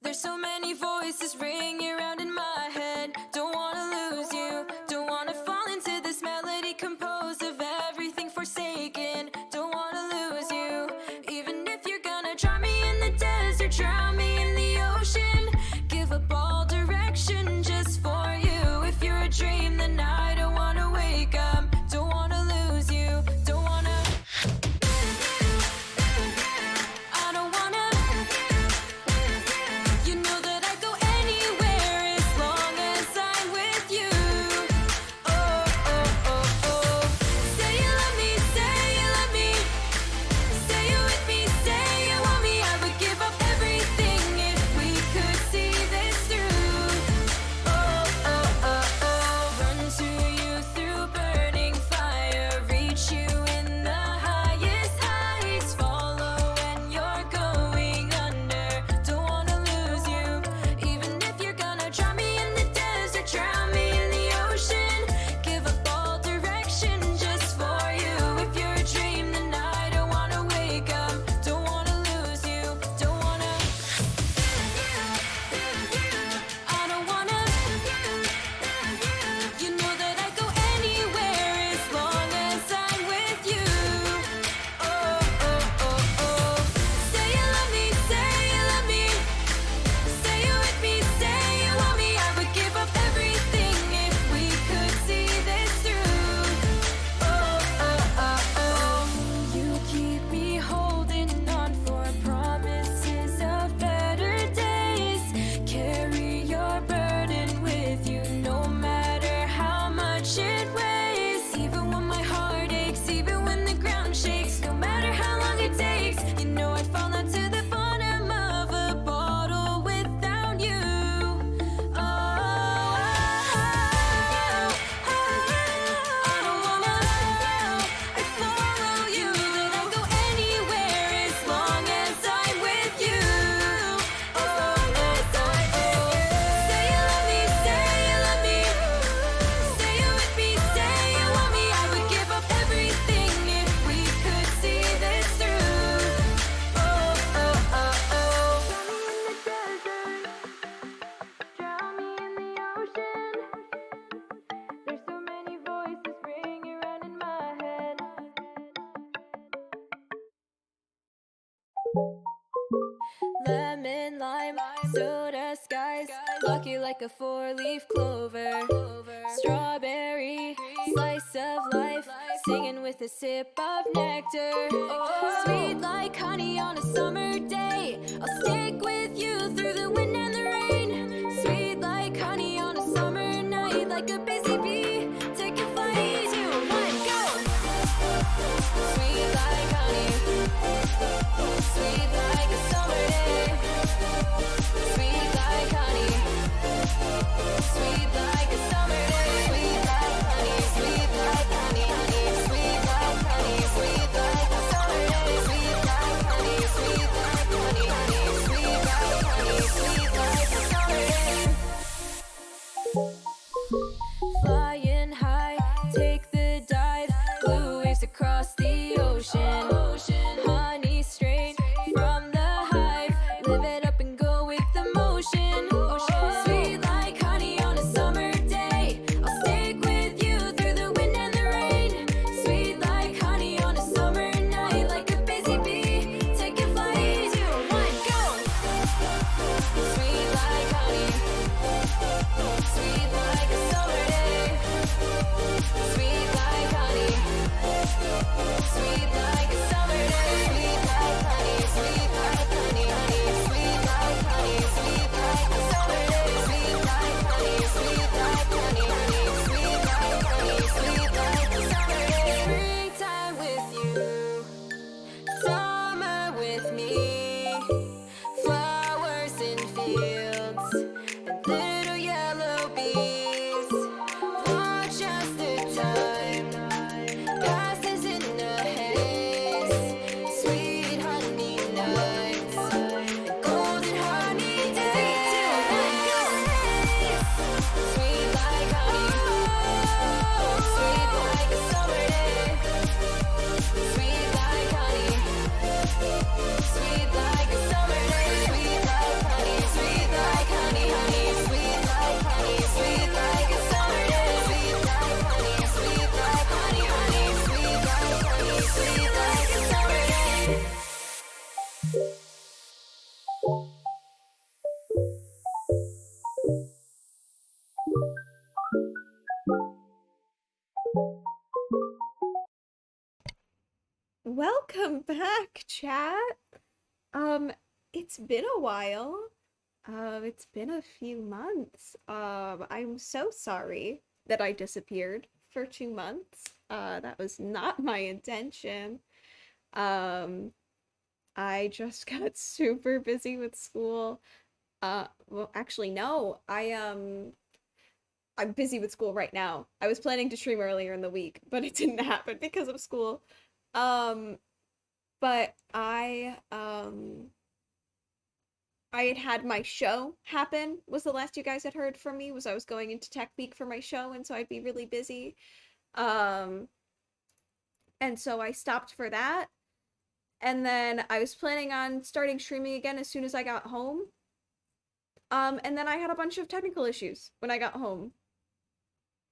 There's so many voices ringing around in my head. Don't wanna lose you, don't wanna fall into this melody composed of everything forsaken. Don't wanna lose you, even if you're gonna drown me in the desert, drown me in the ocean. Give up all direction just for you. If you're a dream, then I don't wanna wake up. Don't wanna lose you, don't wanna. I don't wanna. You know that I go anywhere as long as I'm with you. Oh, oh, oh, oh. Say you love me, say you love me. Say you with me, say you want me. I would give up everything if we could see this through. Oh, oh, oh, oh. Run to you through burning fire. Reach you in the highest heights. Follow when you're going under. Don't wanna lose you, even if you're gonna drown me in the desert, drown me in the ocean. Give up all direction just for you. If you're a dream, then I don't wanna wake up. Don't wanna lose you, don't wanna. I don't wanna. You know that I go anywhere as long as I'm with you. Oh, oh, oh, oh. Say you love me, say you love me. Say you with me, say you want me. I would give up everything if we could see this through. Oh, oh, oh, oh. You keep me holding on for promises of better days. Carry your burden with you no matter how much it weighs. Even when my heart aches, even when the ground shakes, no matter how long it takes. You know I'd fall down to the bottom of a bottle without you. Oh, I don't wanna. I follow you. That I go anywhere as long as I'm with you. Oh, oh, oh, oh. Say you love me, say you love me. Say you with me, say you want me. I would give up everything if we could see this through. Oh, oh, oh, oh. Drown me in the desert, drown me in the ocean. There's so many voices ringing around in my head. Lemon, lime, soda, skies. Lucky like a four-leaf clover. Strawberry, slice of life. Singing with a sip of nectar. Sweet like honey on a summer day. I'll stick with you through the wind and the rain. Sweet like honey on a summer night. Like a busy bee, take a flight. 2, 1, go! Sweet like honey. Sweet like a summer day. Sweet like honey. Sweet like a summer day. Sweet like honey. Sweet like honey, honey. Sweet like honey. Sweet like a summer day. Sweet like honey. Sweet like honey, honey. chat. Um, it's been a while. It's been a few months. I'm so sorry that I disappeared for 2 months. That was not my intention. Um, I just got super busy with school. Well, actually, no. I'm busy with school right now. I was planning to stream earlier in the week, but it didn't happen because of school. Um, but I had my show happen was the last you guys had heard from me was I was going into Tech Week for my show and so I'd be really busy. Um and so I stopped for that and then I was planning on starting streaming again as soon as I got home. And then I had a bunch of technical issues when I got home.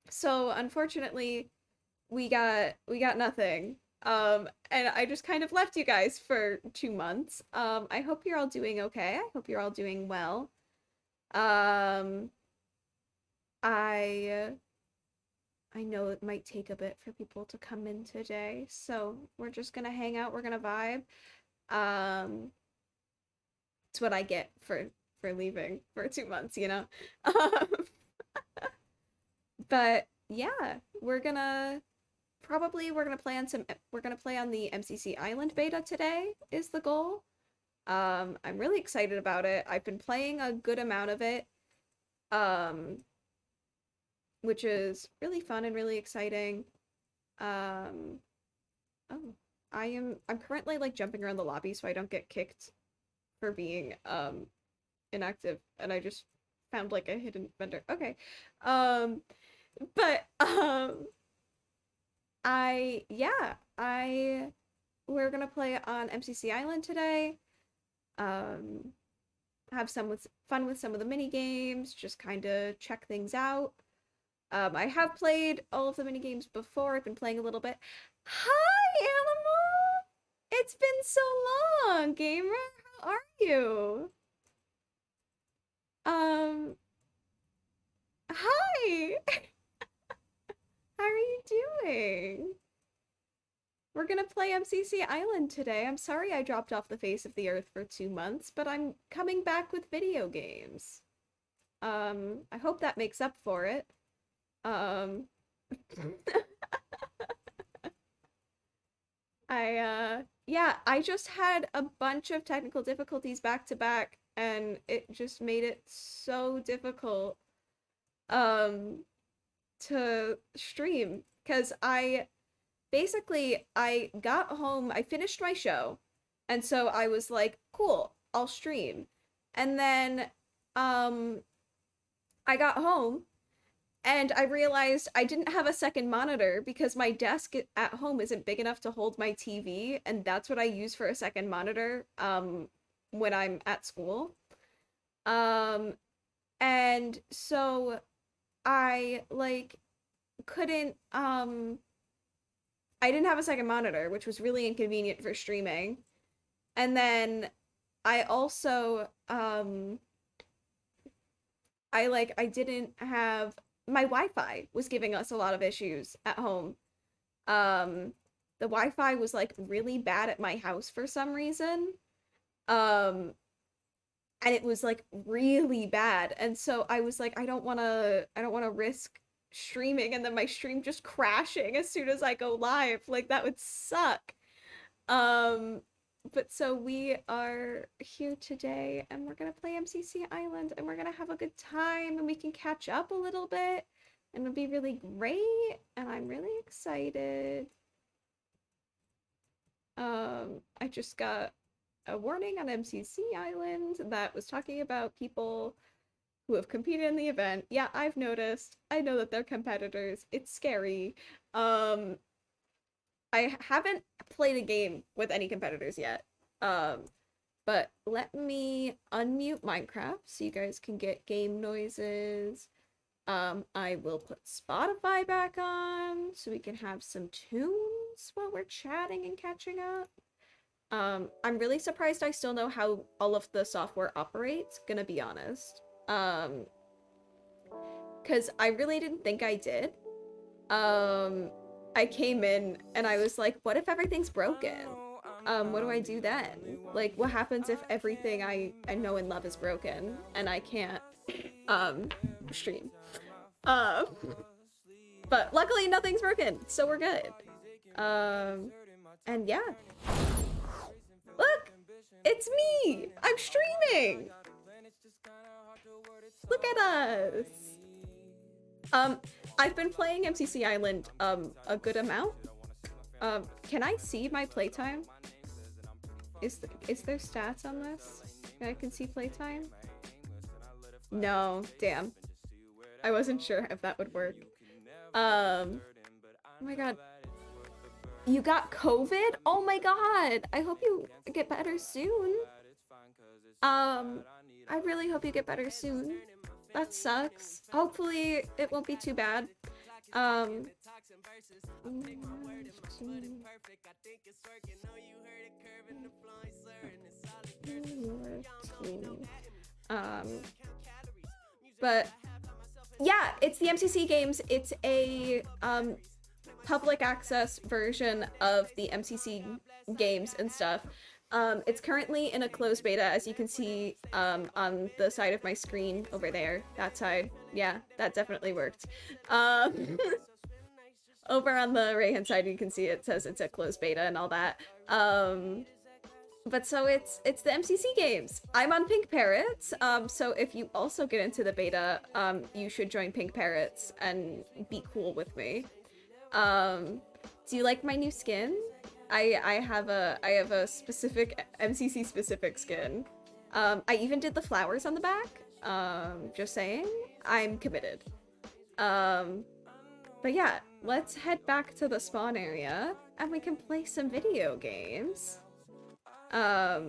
So unfortunately, we got nothing. And I just kind of left you guys for 2 months. I hope you're all doing okay. I hope you're all doing well. Um, I I know it might take a bit for people to come in today, so we're just gonna hang out, we're gonna vibe. Um, it's what I get for leaving for 2 months, you know? Um, but yeah, we're gonna play on the MCC Island beta today is the goal. I'm really excited about it. I've been playing a good amount of it. Um, which is really fun and really exciting. Um, oh, I'm currently like jumping around the lobby so I don't get kicked for being inactive, and I just found like a hidden vendor. Okay. Um, but I we're gonna play on MCC Island today. Um, have some with fun with some of the mini games, just kind of check things out. I have played all of the mini games before. I've been playing a little bit. Hi, Animal! It's been so long, gamer. How are you? Um, hi. How are you doing? We're gonna play MCC Island today. I'm sorry I dropped off the face of the earth for 2 months, but I'm coming back with video games. I hope that makes up for it. Um, yeah, I just had a bunch of technical difficulties back to back, and it just made it so difficult, um, to stream, because I got home, I finished my show, and so I was like, cool, I'll stream. And then, um, I got home and I realized I didn't have a second monitor because my desk at home isn't big enough to hold my TV, and that's what I use for a second monitor when I'm at school. Um and so I like couldn't I didn't have a second monitor, which was really inconvenient for streaming. And then I also I didn't have my Wi-Fi was giving us a lot of issues at home. Um, the Wi-Fi was like really bad at my house for some reason. Um, and it was like really bad. And so I was like, I don't wanna risk streaming and then my stream just crashing as soon as I go live. Like that would suck. Um, but so we are here today and we're gonna play MCC Island and we're gonna have a good time and we can catch up a little bit and it'll be really great and I'm really excited. I just got a warning on MCC Island that was talking about people who have competed in the event. Yeah, I've noticed. I know that they're competitors. It's scary. Um, I haven't played a game with any competitors yet. Um, but let me unmute Minecraft so you guys can get game noises. I will put Spotify back on so we can have some tunes while we're chatting and catching up. I'm really surprised I still know how all of the software operates, gonna be honest. Um, because I really didn't think I did. Um, I came in and I was like, what if everything's broken? what do I do then? Like, what happens if everything I know and love is broken and I can't stream? But luckily nothing's broken, so we're good. And yeah. Look! It's me! I'm streaming! Look at us! I've been playing MCC Island, a good amount. Can I see my playtime? Is there stats on this? I can see playtime? No, damn. I wasn't sure if that would work. Oh my god. You got COVID? Oh my god! I hope you get better soon. I really hope you get better soon. That sucks. Hopefully it won't be too bad. But yeah, it's the MCC games. It's a public access version of the MCC games and stuff. It's currently in a closed beta, as you can see on the side of my screen over there. That side. Yeah, that definitely worked. Over on the right-hand side, you can see it says it's a closed beta and all that. But so it's the MCC games. I'm on Pink Parrots, so if you also get into the beta, you should join Pink Parrots and be cool with me. Do you like my new skin? I have a specific MCC specific skin. I even did the flowers on the back. Just saying, I'm committed. But yeah, let's head back to the spawn area and we can play some video games. I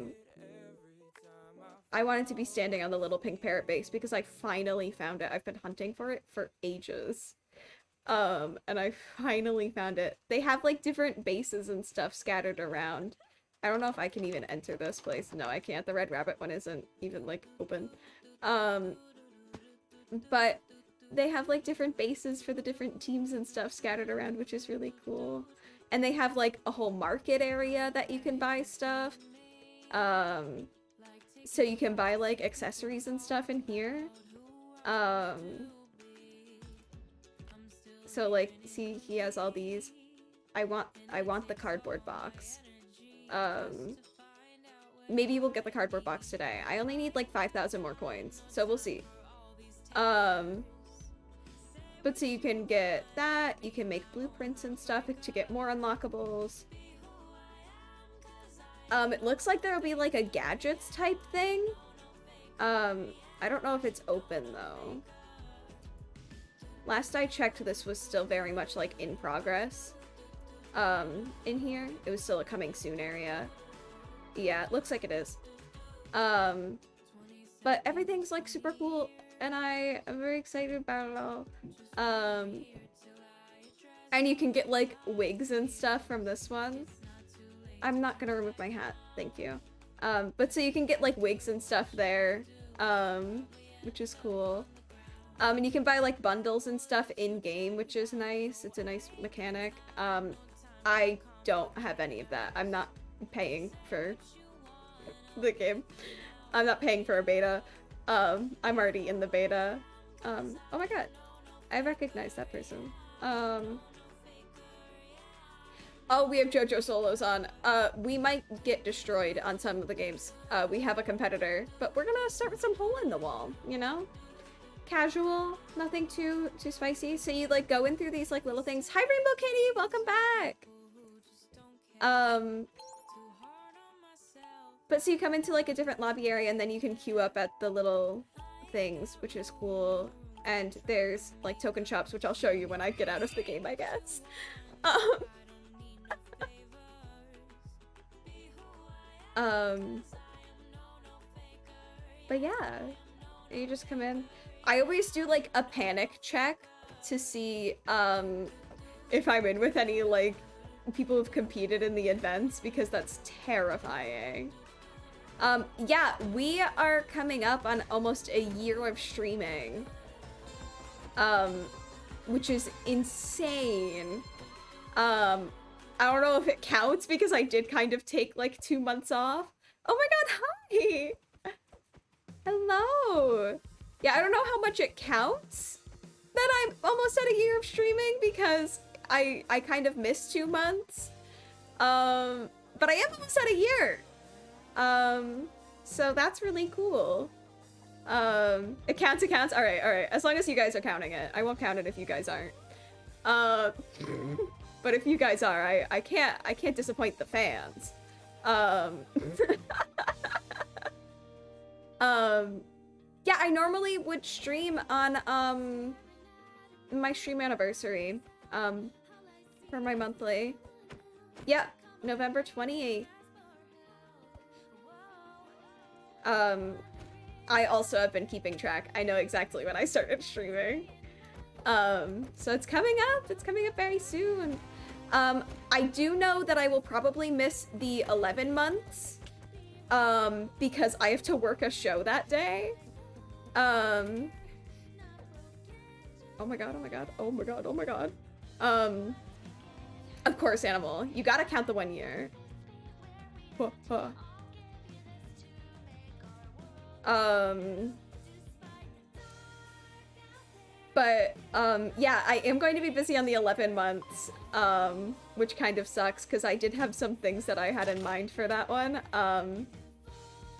wanted to be standing on the little pink parrot base because I finally found it. I've been hunting for it for ages. And I finally found it. They have like different bases and stuff scattered around. I don't know if I can even enter this place. No, I can't. The Red Rabbit one isn't even like open. But they have like different bases for the different teams and stuff scattered around, which is really cool. And they have like a whole market area that you can buy stuff. So you can buy like accessories and stuff in here. So like, see, he has all these. I want the cardboard box. Maybe we'll get the cardboard box today. I only need like 5,000 more coins, so we'll see. But so you can get that, you can make blueprints and stuff to get more unlockables. It looks like there'll be like a gadgets type thing. I don't know if it's open though. Last I checked, this was still very much like in progress. In here, it was still a coming soon area. Yeah, it looks like it is. But everything's like super cool, and I am very excited about it all. And you can get like wigs and stuff from this one. I'm not gonna remove my hat, thank you. But so you can get like wigs and stuff there, which is cool. And you can buy like bundles and stuff in game, which is nice. It's a nice mechanic. I don't have any of that. I'm not paying for the game. I'm not paying for a beta. I'm already in the beta. Oh my god. I recognize that person. Oh, we have JoJo solos on. We might get destroyed on some of the games. We have a competitor, but we're gonna start with some hole in the wall, you know? Casual, nothing too spicy. So you like go in through these like little things. Hi Rainbow Kitty, welcome back. But so you come into like a different lobby area and then you can queue up at the little things, which is cool. And there's like token shops, which I'll show you when I get out of the game, I guess. But yeah, you just come in. I always do like a panic check to see if I'm in with any like people who've competed in the events, because that's terrifying. Yeah, we are coming up on almost a year of streaming, which is insane. I don't know if it counts because I did kind of take like 2 months off. Oh my god, hi! Hello! Yeah, I don't know how much it counts that I'm almost at a year of streaming because I kind of missed 2 months. But I am almost at a year. So that's really cool. It counts, it counts. Alright, alright. As long as you guys are counting it. I won't count it if you guys aren't. But if you guys are, I can't disappoint the fans. Yeah, I normally would stream on my stream anniversary for my monthly. Yep, November 28th. I also have been keeping track. I know exactly when I started streaming. So it's coming up. It's coming up very soon. I do know that I will probably miss the 11 months because I have to work a show that day. Oh my god, oh my god, oh my god, oh my god. Of course, Animal. You gotta count the 1 year. But, yeah, I am going to be busy on the 11 months, which kind of sucks, because I did have some things that I had in mind for that one,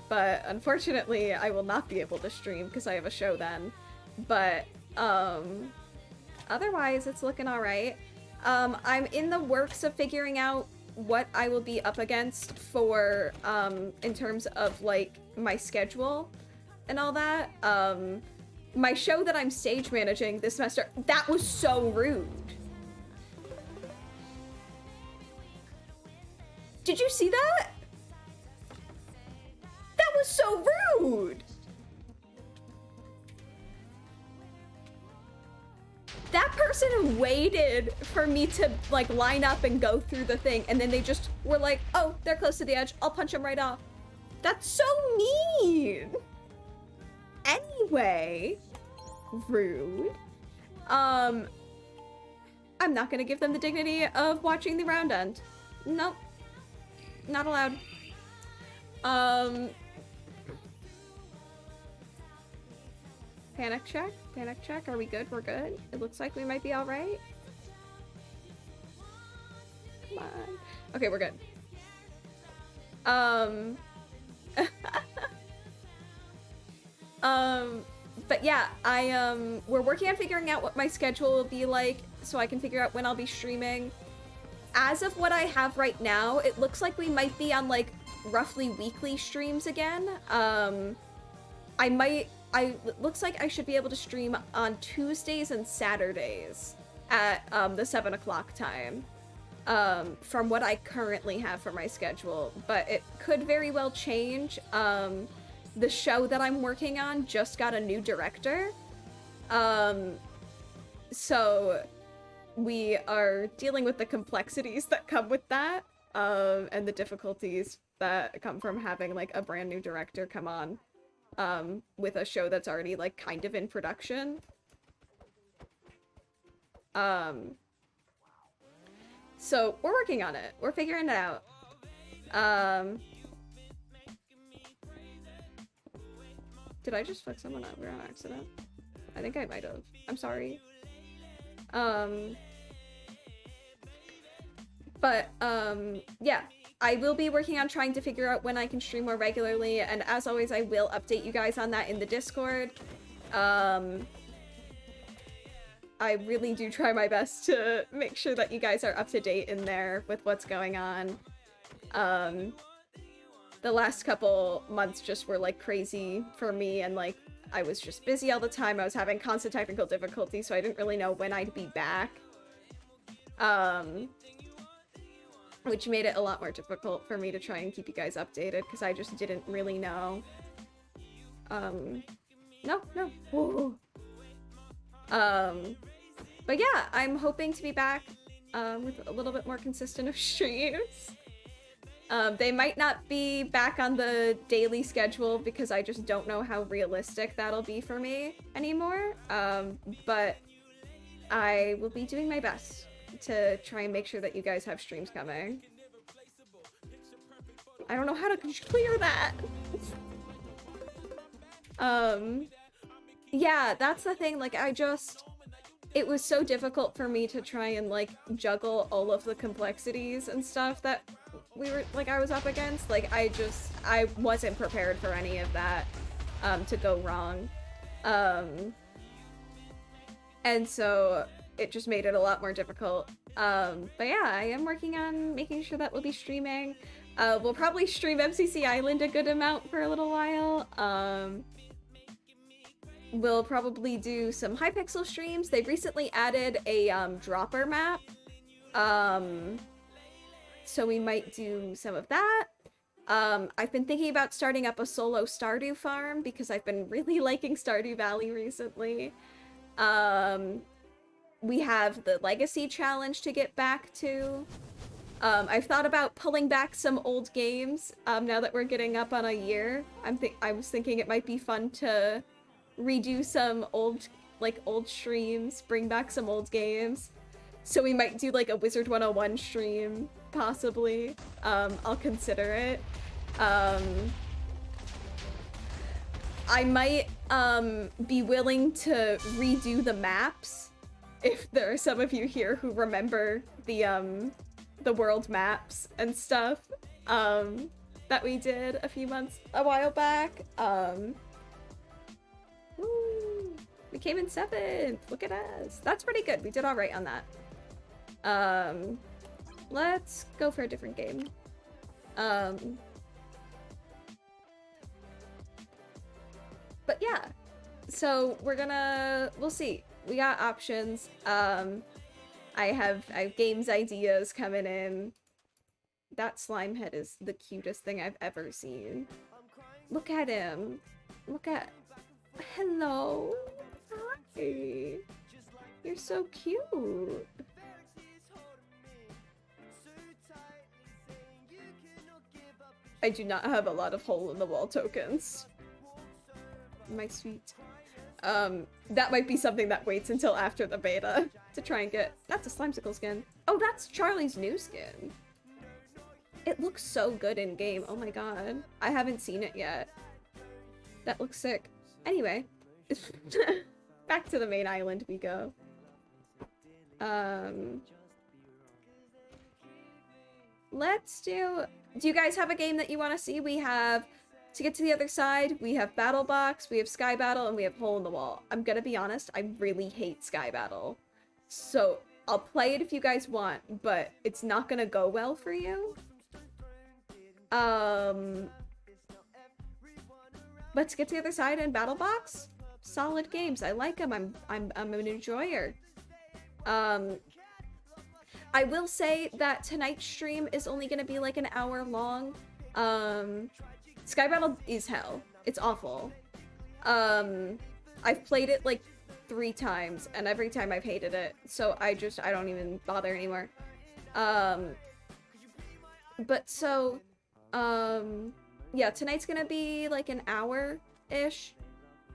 but unfortunately, I will not be able to stream, because I have a show then, but, otherwise, it's looking alright. I'm in the works of figuring out what I will be up against for, in terms of, like, my schedule and all that. My show that I'm stage managing this semester, that was so rude. Did you see that? That was so rude. That person waited for me to like line up and go through the thing, and then they just were like, oh, they're close to the edge, I'll punch them right off. That's so mean. Anyway, rude. I'm not gonna give them the dignity of watching the round end. Nope. Not allowed. Panic check? Panic check? Are we good? We're good? It looks like we might be alright. Come on. Okay, we're good. But yeah, we're working on figuring out what my schedule will be like so I can figure out when I'll be streaming. As of what I have right now, it looks like we might be on like roughly weekly streams again. It looks like I should be able to stream on Tuesdays and Saturdays at the 7 o'clock time. From what I currently have for my schedule, but it could very well change. The show that I'm working on just got a new director. So we are dealing with the complexities that come with that, and the difficulties that come from having like a brand new director come on, with a show that's already like kind of in production. So we're working on it. We're figuring it out. Did I just fuck someone over on accident? I think I might have. I'm sorry. Yeah. I will be working on trying to figure out when I can stream more regularly, and as always, I will update you guys on that in the Discord. I really do try my best to make sure that you guys are up to date in there with what's going on. The last couple months just were like crazy for me, and like I was just busy all the time. I was having constant technical difficulties, so I didn't really know when I'd be back. Which made it a lot more difficult for me to try and keep you guys updated, because I just didn't really know. No. Whoa. But yeah, I'm hoping to be back with a little bit more consistent of streams. They might not be back on the daily schedule because I just don't know how realistic that'll be for me anymore. But I will be doing my best to try and make sure that you guys have streams coming. I don't know how to clear that. Yeah, that's the thing, like, it was so difficult for me to try and, like, juggle all of the complexities and stuff that I was up against. Like, I wasn't prepared for any of that, to go wrong. And so it just made it a lot more difficult. But yeah, I am working on making sure that we'll be streaming. We'll probably stream MCC Island a good amount for a little while. We'll probably do some Hypixel streams. They've recently added a dropper map. So we might do some of that. I've been thinking about starting up a solo Stardew farm because I've been really liking Stardew Valley recently. We have the Legacy Challenge to get back to. I've thought about pulling back some old games now that we're getting up on a year. I was thinking it might be fun to redo some old streams, bring back some old games. So we might do like a Wizard 101 stream, possibly. I'll consider it. I might be willing to redo the maps if there are some of you here who remember the world maps and stuff that we did a while back. Woo, we came in 7th. Look at us. That's pretty good. We did all right on that. Let's go for a different game. But yeah, so we'll see. We got options. I have games ideas coming in. That slime head is the cutest thing I've ever seen. Look at him. Hello. Hi. You're so cute. I do not have a lot of hole-in-the-wall tokens. My sweet. That might be something that waits until after the beta to try and get... That's a Slimesicle skin. Oh, that's Charlie's new skin. It looks so good in game. Oh my god. I haven't seen it yet. That looks sick. Anyway. Back to the main island we go. Let's do you guys have a game that you want to see? We have To Get to the Other Side, we have Battle Box, we have Sky Battle, and we have Hole in the Wall. I'm gonna be honest, I really hate Sky Battle. So I'll play it if you guys want, but it's not gonna go well for you. But To Get to the Other Side and Battle Box, solid games. I like them. I'm an enjoyer. I will say that tonight's stream is only gonna be like an hour long. Sky Battle is hell. It's awful. I've played it like 3 times, and every time I've hated it, so I don't even bother anymore. Yeah, tonight's gonna be like an hour-ish,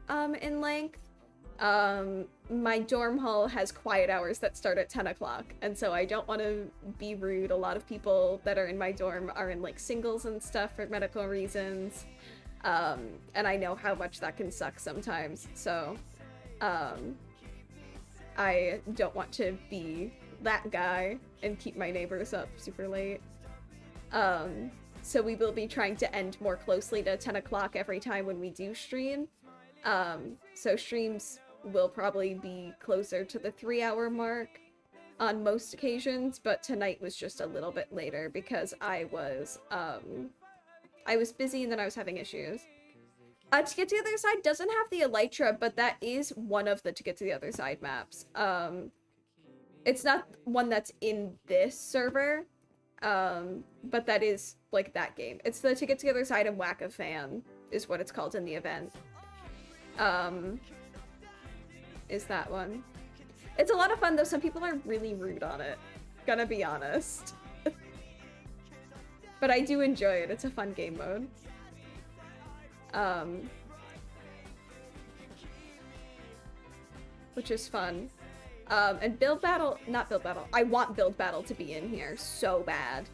in length. My dorm hall has quiet hours that start at 10 o'clock, and so I don't want to be rude. A lot of people that are in my dorm are in like singles and stuff for medical reasons, and I know how much that can suck sometimes, so I don't want to be that guy and keep my neighbors up super late. So we will be trying to end more closely to 10 o'clock every time when we do stream. So streams will probably be closer to the 3-hour mark on most occasions, but tonight was just a little bit later because I was busy and then I was having issues. To Get to the Other Side doesn't have the Elytra, but that is one of the To Get to the Other Side maps. It's not one that's in this server, but that is like that game. It's the To Get to the Other Side and Whack-A-Fan is what it's called in the event. Is that one. It's a lot of fun though. Some people are really rude on it. Gonna be honest. But I do enjoy it. It's a fun game mode. Which is fun. And Build Battle, not Build Battle, I want Build Battle to be in here so bad.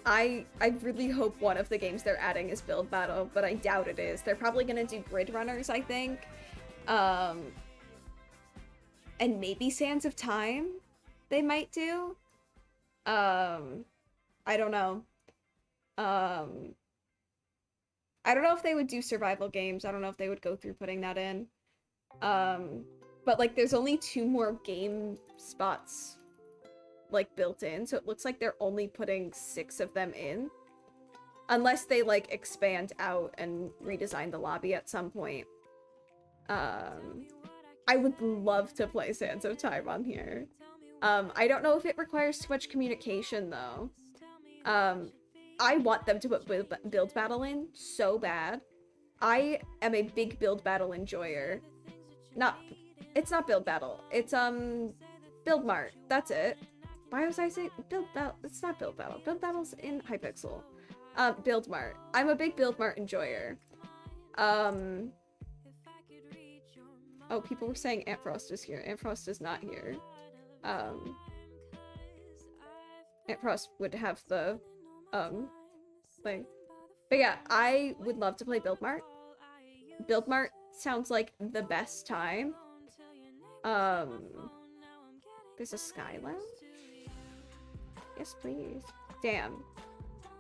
I really hope one of the games they're adding is Build Battle, but I doubt it is. They're probably gonna do Grid Runners, I think. And maybe Sands of Time they might do. I don't know. I don't know if they would do survival games. I don't know if they would go through putting that in. But like there's only 2 more game spots like built in, so it looks like they're only putting 6 of them in. Unless they like expand out and redesign the lobby at some point. I would love to play Sands of Time on here. I don't know if it requires too much communication though. I want them to put build battle in so bad. I am a big build battle enjoyer. It's not build battle. It's Build Mart. That's it. Why was I saying build battle? It's not build battle. Build battle's in Hypixel. Build Mart. I'm a big Build Mart enjoyer. Oh, people were saying Ant Frost is here. Ant Frost is not here. Ant Frost would have the thing. But yeah, I would love to play Build Mart. Build Mart sounds like the best time. There's a Sky Lounge? Yes, please. Damn.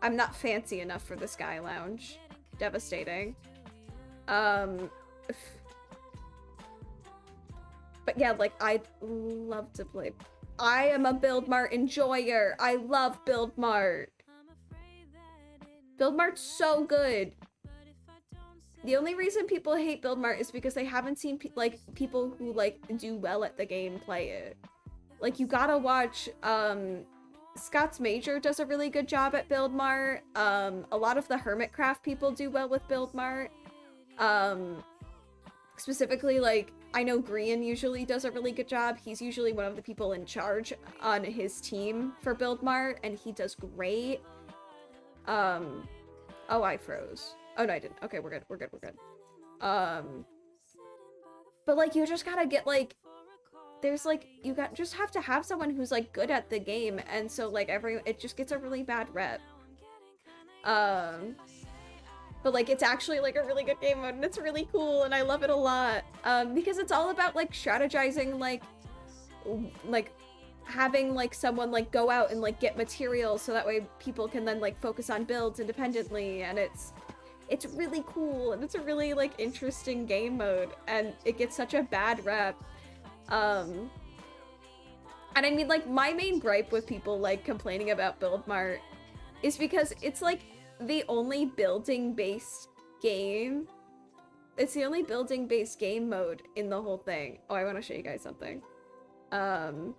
I'm not fancy enough for the Sky Lounge. Devastating. But yeah, like, I'd love to play. I am a Build Mart enjoyer. I love Build Mart. Build Mart's so good. The only reason people hate Build Mart is because they haven't seen people who like do well at the game play it. Like, you gotta watch, Scott's Major does a really good job at Build Mart. A lot of the Hermitcraft people do well with Build Mart. Specifically, like, I know Grian usually does a really good job. He's usually one of the people in charge on his team for Build Mart, and he does great. Oh, I froze. Oh, no, I didn't. Okay, we're good. But, like, you just gotta get, like, there's, like, just have to have someone who's, like, good at the game, and so, like, it just gets a really bad rep. But, like, it's actually, like, a really good game mode, and it's really cool, and I love it a lot. Because it's all about, like, strategizing, like, having, like, someone, like, go out and, like, get materials so that way people can then, like, focus on builds independently, and it's really cool, and it's a really, like, interesting game mode, and it gets such a bad rep. And I mean, like, my main gripe with people, like, complaining about Build Mart is because it's, like, the only building-based game. It's the only building-based game mode in the whole thing. Oh, I want to show you guys something. And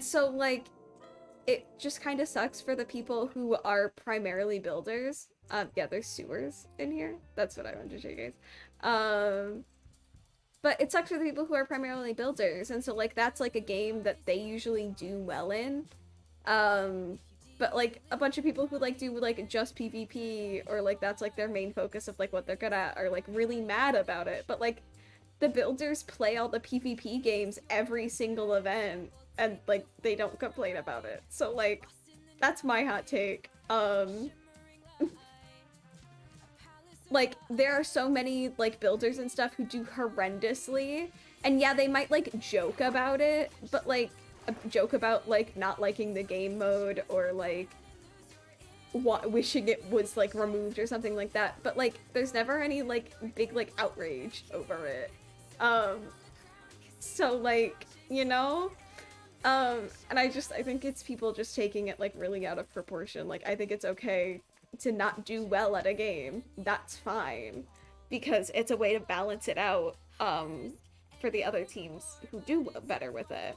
so, like, it just kind of sucks for the people who are primarily builders. Yeah, there's sewers in here. That's what I wanted to show you guys. But it sucks for the people who are primarily builders, and so, like, that's, like, a game that they usually do well in. But, like, a bunch of people who, like, do, like, just PvP, or, like, that's, like, their main focus of, like, what they're good at, are, like, really mad about it. But, like, the builders play all the PvP games every single event, and, like, they don't complain about it. So, like, that's my hot take. Like, there are so many, like, builders and stuff who do horrendously, and yeah, they might, like, joke about it, but, like, joke about, like, not liking the game mode, or, like, wishing it was, like, removed or something like that, but, like, there's never any, like, big, like, outrage over it. So, like, you know? And I think it's people just taking it, like, really out of proportion. Like, I think it's okay to not do well at a game. That's fine, because it's a way to balance it out, for the other teams who do better with it.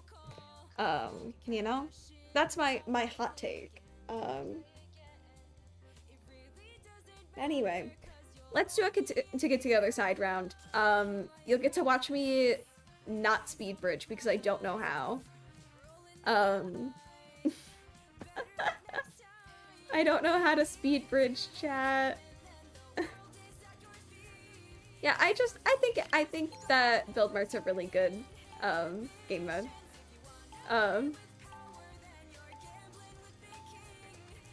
You know? That's my hot take. Anyway, let's do a to get together side round. You'll get to watch me not speed bridge because I don't know how. I don't know how to speed bridge, chat. Yeah, I think that Build Mart's a really good game mode. Um,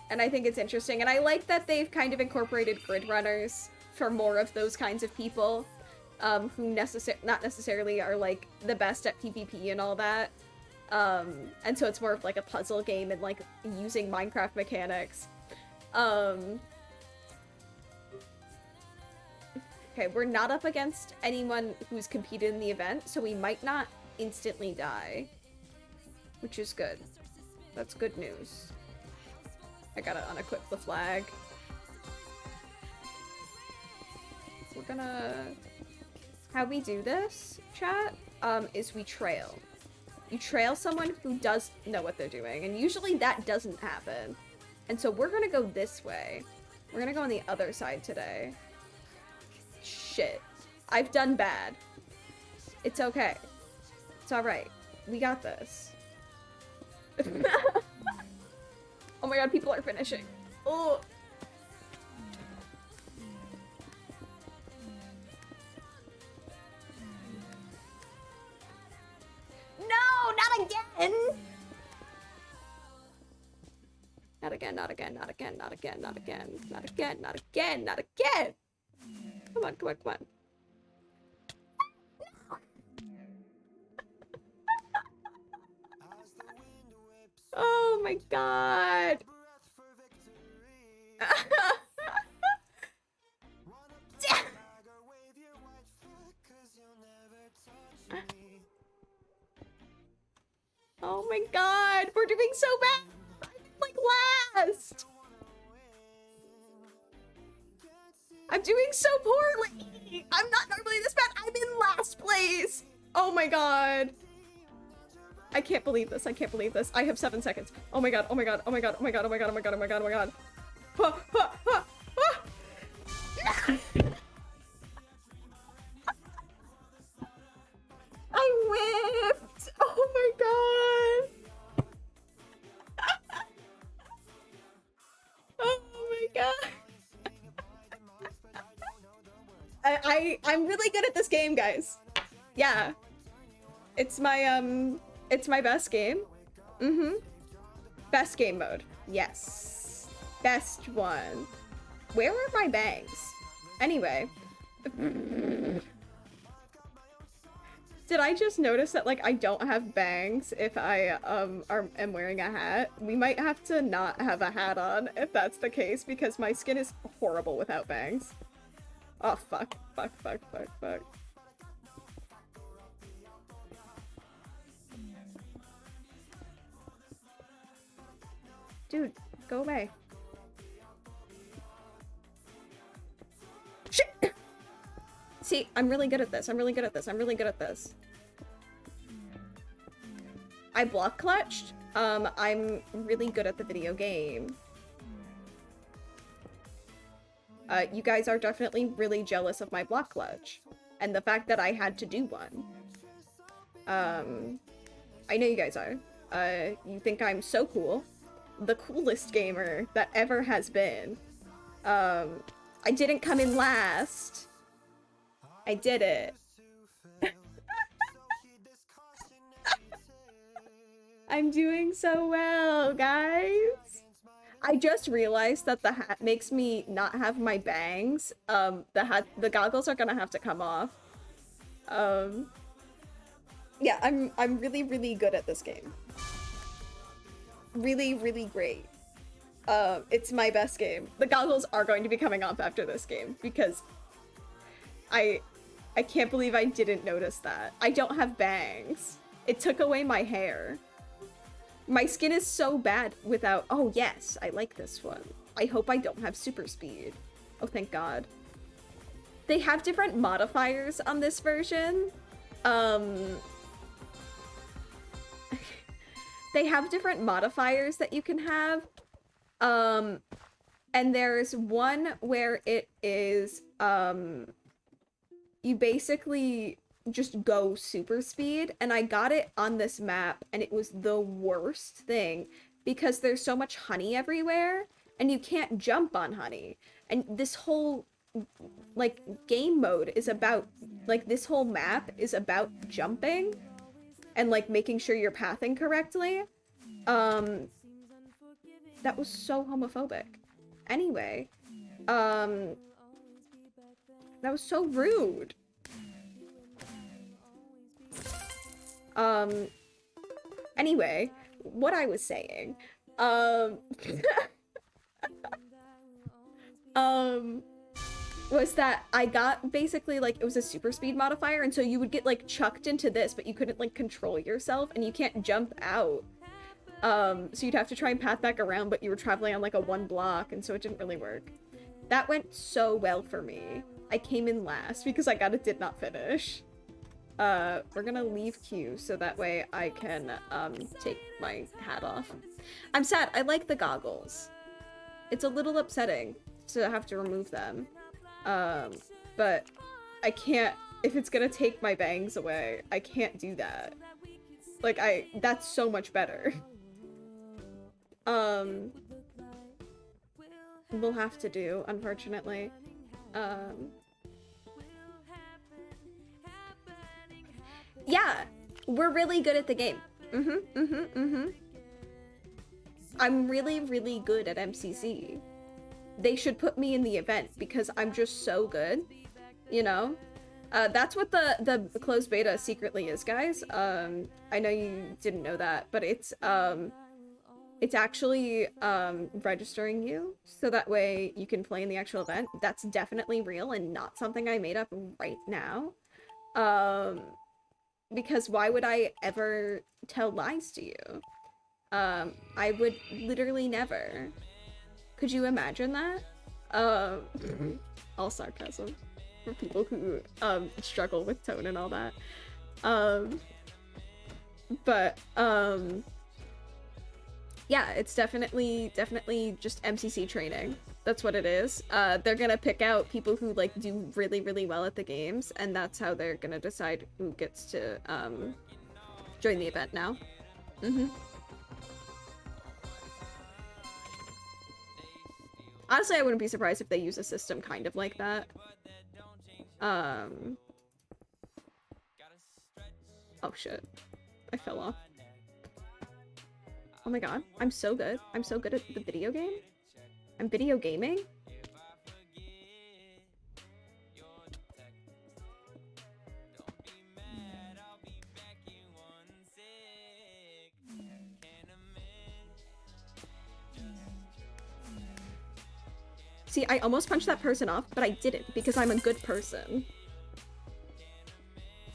and I think it's interesting, and I like that they've kind of incorporated grid runners for more of those kinds of people, who not necessarily are like the best at PvP and all that. And so it's more of like a puzzle game and like using Minecraft mechanics. Okay, we're not up against anyone who's competed in the event, so we might not instantly die. Which is good. That's good news. I gotta unequip the flag. We're gonna... How we do this, chat, is we trail. You trail someone who does know what they're doing, and usually that doesn't happen. And so we're gonna go this way. We're gonna go on the other side today. Shit. I've done bad. It's okay. It's alright. We got this. Oh my god, people are finishing. Oh. No, not again! Not again, not again, not again, not again, not again, not again, not again, not again! Come on, come on, come on. Oh my god! Oh my god, we're doing so bad! I'm like last! I'm doing so poorly! I'm not normally this bad! I'm in last place! Oh my god! I can't believe this, I can't believe this. I have 7 seconds. Oh my god, oh my god, oh my god, oh my god, oh my god, oh my god, oh my god, oh my god. Ha, ha, ha, ha. I whipped! Oh my god! Oh my god! I'm really good at this game, guys. Yeah. It's my best game. Mm-hmm. Best game mode. Yes. Best one. Where are my bangs? Anyway. Did I just notice that, like, I don't have bangs if I, am wearing a hat? We might have to not have a hat on if that's the case, because my skin is horrible without bangs. Oh, fuck. Fuck, fuck, fuck, fuck. Dude, go away. Shit! See, I'm really good at this. I'm really good at this. I'm really good at this. I block clutched. I'm really good at the video game. You guys are definitely really jealous of my block clutch. And the fact that I had to do one. I know you guys are. You think I'm so cool. The coolest gamer that ever has been. I didn't come in last. I did it. I'm doing so well, guys. I just realized that the hat makes me not have my bangs. The goggles are gonna have to come off. Yeah, I'm really, really good at this game. Really, really great. It's my best game. The goggles are going to be coming off after this game because I can't believe I didn't notice that. I don't have bangs. It took away my hair. My skin is so bad without... Oh, yes, I like this one. I hope I don't have super speed. Oh, thank God. They have different modifiers on this version. They have different modifiers that you can have. And there's one where it is, you basically just go super speed, and I got it on this map, and it was the worst thing because there's so much honey everywhere, and you can't jump on honey. And this whole, like, game mode is about, like, this whole map is about jumping. and like making sure you're pathing correctly. That was so homophobic. Anyway, that was so rude. Anyway, what I was saying, was that I got basically like, it was a super speed modifier, and so you would get like chucked into this, but you couldn't like control yourself, and you can't jump out. So you'd have to try and path back around, but you were traveling on like a 1 block, and so it didn't really work. That went so well for me. I came in last because I got a did not finish. We're gonna leave queue so that way I can take my hat off. I'm sad. I like the goggles. It's a little upsetting to have to remove them. But I can't, if it's gonna take my bangs away, I can't do that. Like, that's so much better. We'll have to do, unfortunately. Yeah, we're really good at the game. I'm really, really good at MCC. They should put me in the event because I'm just so good, you know? That's what the closed beta secretly is, guys. I know you didn't know that, but it's actually registering you so that way you can play in the actual event. That's definitely real and not something I made up right now. Because why would I ever tell lies to you? I would literally never. Could you imagine that? All sarcasm for people who struggle with tone and all that. Yeah, it's definitely just MCC training. That's what it is. They're gonna pick out people who like do really, really well at the games, and that's how they're gonna decide who gets to join the event now. Honestly, I wouldn't be surprised if they use a system kind of like that. Oh shit. I fell off. Oh my god, I'm so good. I'm so good at the video game. I'm video gaming? See, I almost punched that person off, but I didn't because I'm a good person.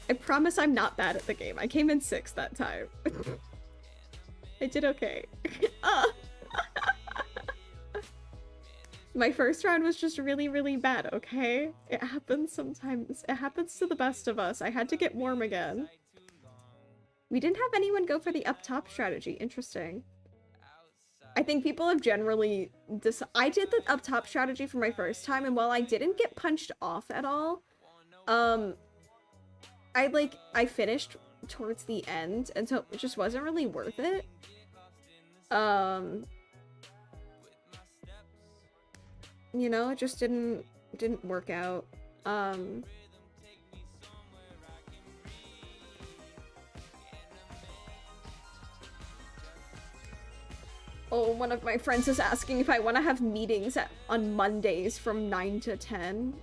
I promise I'm not bad at the game. I came in 6th that time. I did okay. My first round was just really, really bad, okay? It happens sometimes. It happens to the best of us. I had to get warm again. We didn't have anyone go for the up top strategy. Interesting. I think people have generally I did the up top strategy for my first time, and while I didn't get punched off at all, I finished towards the end, and so it just wasn't really worth it. You know, it just didn't work out. Oh, one of my friends is asking if I want to have meetings on Mondays from 9 to 10.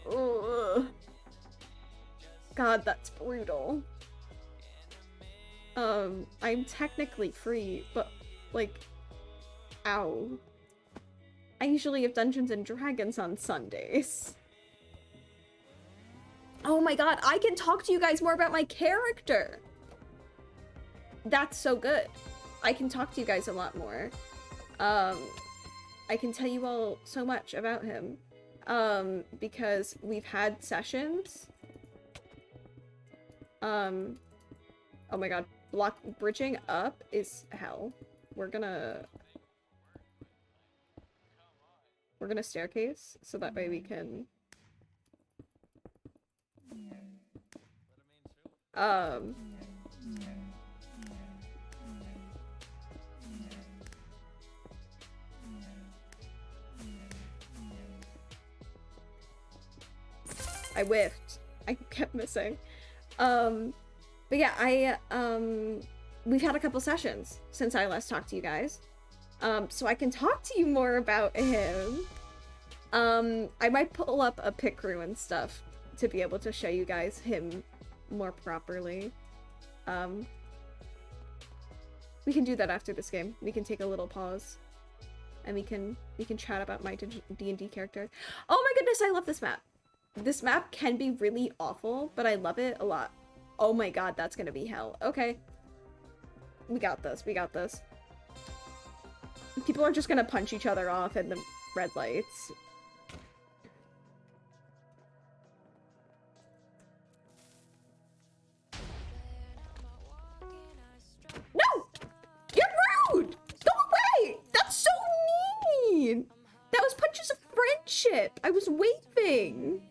Ugh. God, that's brutal. I'm technically free, but, like, ow. I usually have Dungeons and Dragons on Sundays. Oh my god, I can talk to you guys more about my character! That's so good. I can talk to you guys a lot more. I can tell you all so much about him. Because we've had sessions. Oh my god, bridging up is hell. We're gonna staircase so that way we can I whiffed. I kept missing. But yeah, we've had a couple sessions since I last talked to you guys. So I can talk to you more about him. I might pull up a pic crew and stuff to be able to show you guys him more properly. We can do that after this game. We can take a little pause. And we can chat about my D&D character. Oh my goodness, I love this map. This map can be really awful, but I love it a lot. Oh my god, that's gonna be hell. Okay. We got this, we got this. People are just gonna punch each other off in the red lights. No! You're rude! Go away! That's so mean! That was punches of friendship! I was waving!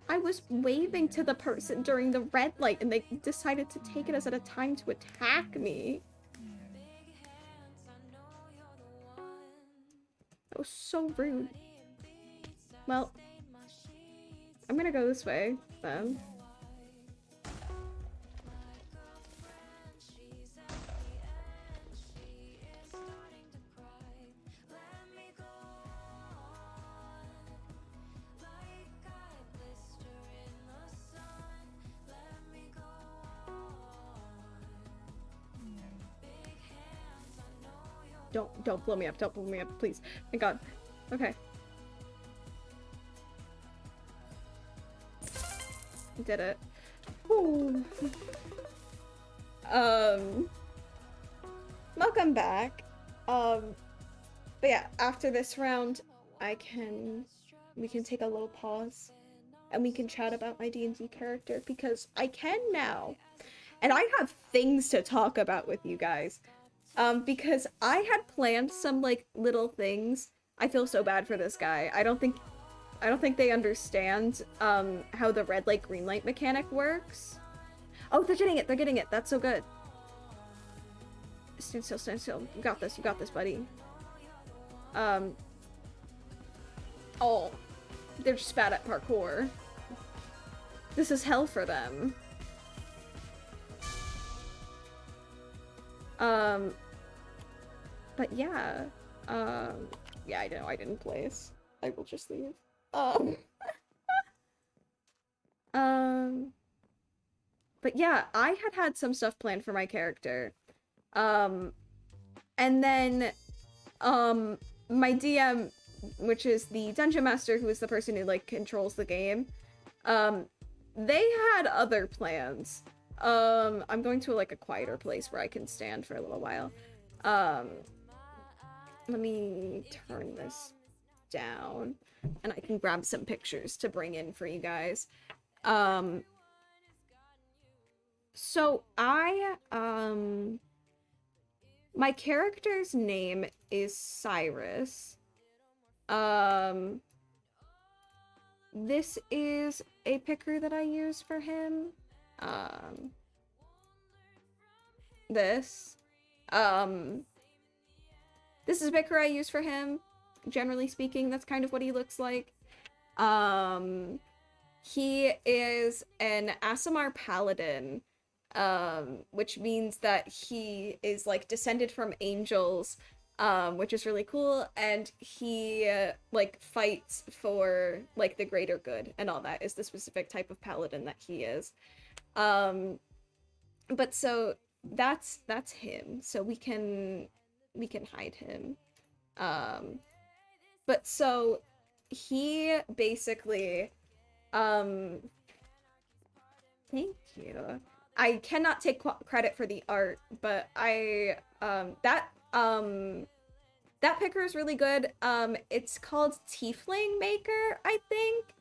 I was waving to the person during the red light and they decided to take it as a time to attack me. That was so rude. Well, I'm gonna go this way, then. Don't blow me up, don't blow me up, please. Thank God. Okay. Did it. Ooh. Welcome back. But yeah, after this round, we can take a little pause and we can chat about my D&D character because I can now. And I have things to talk about with you guys. Because I had planned some, like, little things. I feel so bad for this guy. I don't think they understand, how the red light, green light mechanic works. Oh, they're getting it, That's so good. Stand still. You got this, buddy. Oh. They're just bad at parkour. This is hell for them. But yeah, yeah, I know, I didn't place. I will just leave. But yeah, I had some stuff planned for my character. And then, my DM, which is the Dungeon Master, who is the person who, like, controls the game, they had other plans. I'm going to, like, a quieter place where I can stand for a little while. Let me turn this down and I can grab some pictures to bring in for you guys. So my character's name is Cyrus. This is a picker that I use for him. This is a picker I use for him. Generally speaking, that's kind of what he looks like. He is an Aasimar paladin, which means that he is, like, descended from angels, which is really cool, and he, like, fights for, like, the greater good, and all that is the specific type of paladin that he is. But so, that's him, so we can hide him. But so, he basically, thank you. I cannot take credit for the art, but that picker is really good. It's called Tiefling Maker, I think.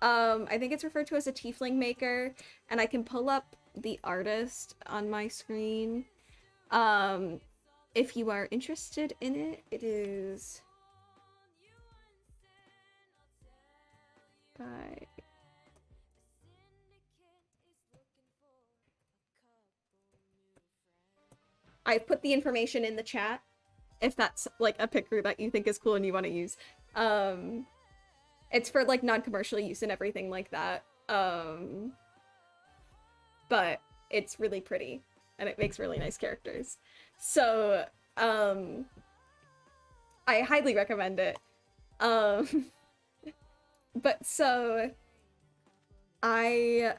I think it's referred to as a Tiefling Maker, and I can pull up the artist on my screen. If you are interested in it, it is by... I've put the information in the chat, if that's like a picker that you think is cool and you want to use. It's for like non-commercial use and everything like that. But it's really pretty and it makes really nice characters. So, I highly recommend it. But so I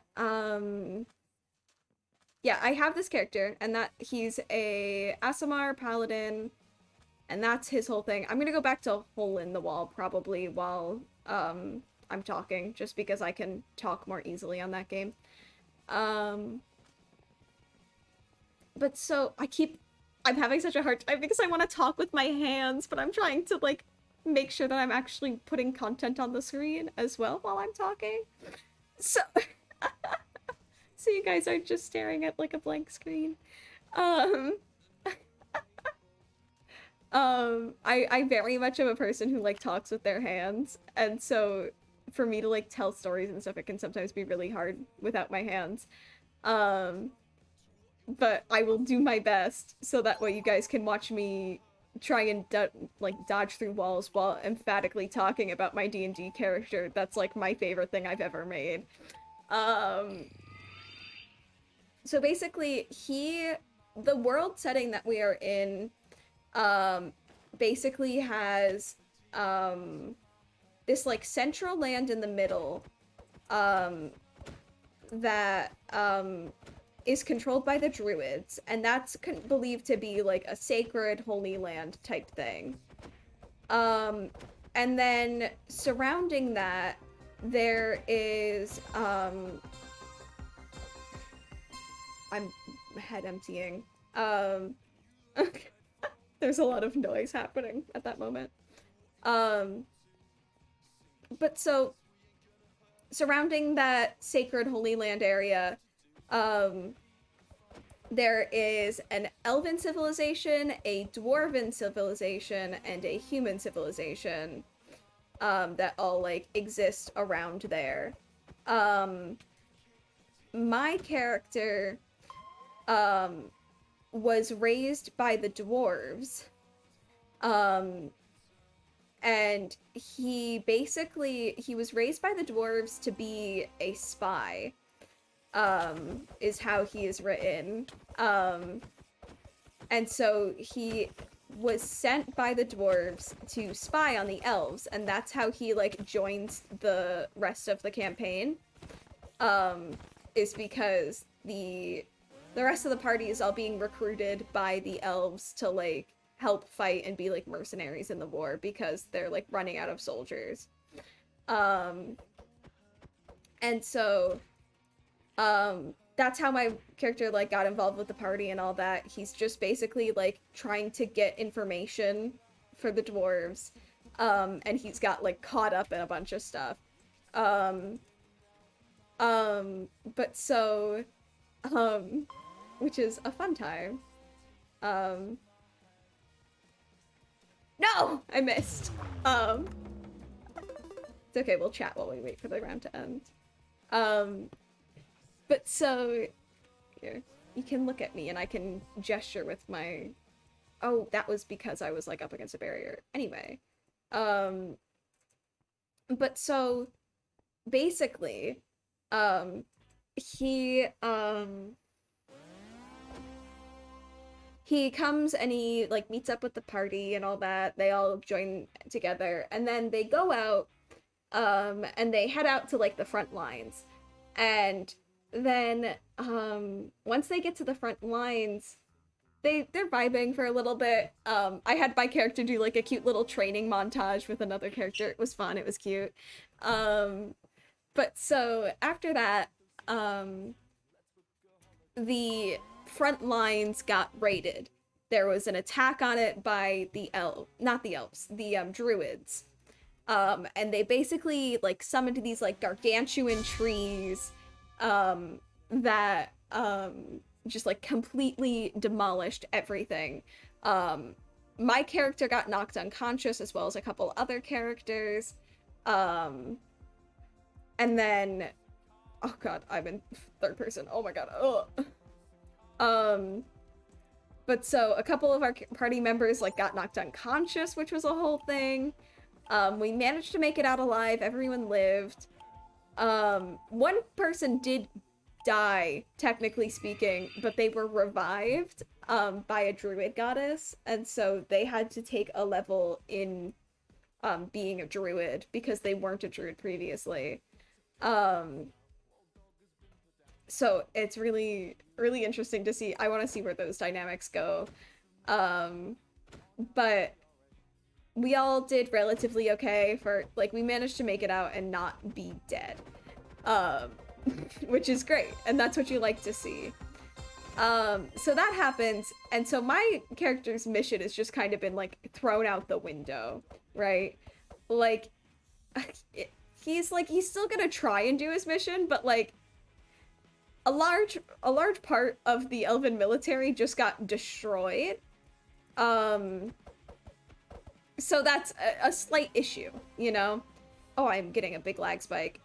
yeah, I have this character and that he's a Aasimar paladin and that's his whole thing. I'm gonna go back to Hole in the Wall probably while I'm talking, just because I can talk more easily on that game. But so I'm having such a hard time because I want to talk with my hands, but I'm trying to like make sure that I'm actually putting content on the screen as well while I'm talking. So so you guys aren't just staring at like a blank screen. I very much am a person who like talks with their hands, and so for me to like tell stories and stuff, it can sometimes be really hard without my hands. But I will do my best so that way you guys can watch me try and like dodge through walls while emphatically talking about my D&D character. That's like my favorite thing I've ever made. So basically the world setting that we are in basically has this like central land in the middle that is controlled by the druids, and that's believed to be like a sacred holy land type thing. And then surrounding that there is I'm head emptying. There's a lot of noise happening at that moment. But so surrounding that sacred holy land area, there is an elven civilization, a dwarven civilization, and a human civilization that all like exist around there. My character was raised by the dwarves, and he was raised by the dwarves to be a spy, is how he is written. And so he was sent by the dwarves to spy on the elves, and that's how he like joins the rest of the campaign, is because the rest of the party is all being recruited by the elves to like help fight and be like mercenaries in the war because they're like running out of soldiers. And so that's how my character like got involved with the party and all that. He's just basically like trying to get information for the dwarves, and he's got like caught up in a bunch of stuff. But so which is a fun time. No! I missed. It's okay, we'll chat while we wait for the round to end. But so here, you can look at me and I can gesture with my... Oh, that was because I was like up against a barrier. Anyway. But so basically, he comes and he like meets up with the party and all that. They all join together and then they go out, and they head out to like the front lines. And then once they get to the front lines, they're vibing for a little bit. I had my character do like a cute little training montage with another character. It was fun, it was cute. But so after that, the front lines got raided. There was an attack on it by the druids. And they basically like summoned these like gargantuan trees that just like completely demolished everything. My character got knocked unconscious as well as a couple other characters. And then oh god, I'm in third person. Oh my god. Ugh. But so a couple of our party members like got knocked unconscious, which was a whole thing. We managed to make it out alive. Everyone lived. One person did die, technically speaking, but they were revived by a druid goddess, and so they had to take a level in being a druid because they weren't a druid previously. So it's really, really interesting to see. I want to see where those dynamics go. But we all did relatively okay for, like, we managed to make it out and not be dead. Which is great, and that's what you like to see. So that happens, and so my character's mission has just kind of been, like, thrown out the window, right? Like, he's still gonna try and do his mission, but, like, a large part of the elven military just got destroyed. So that's a slight issue, you know? Oh, I'm getting a big lag spike.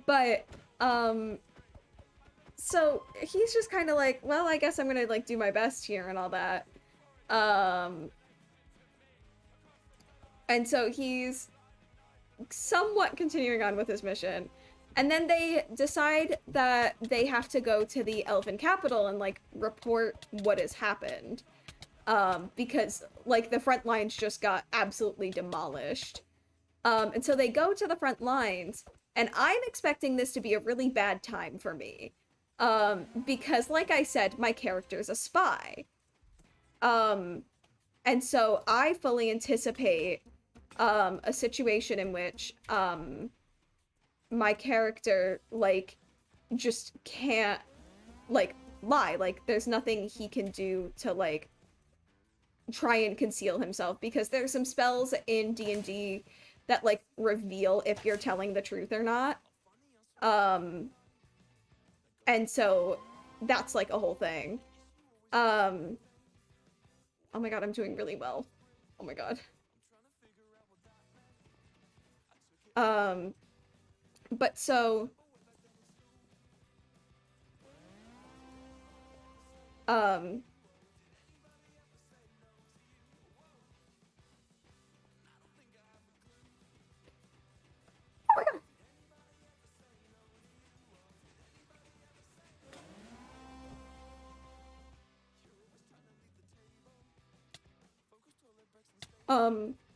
But, so he's just kind of like, well, I guess I'm gonna, like, do my best here and all that. And so he's somewhat continuing on with his mission. And then they decide that they have to go to the elven capital and, like, report what has happened. Because, like, the front lines just got absolutely demolished. And so they go to the front lines, and I'm expecting this to be a really bad time for me. Because, like I said, my character's a spy. And so I fully anticipate a situation in which my character, like, just can't, like, lie. Like, there's nothing he can do to, like, try and conceal himself, because there's some spells in D&D that, like, reveal if you're telling the truth or not. And so that's, like, a whole thing. Oh my god, I'm doing really well. Oh my god. But so oh my god.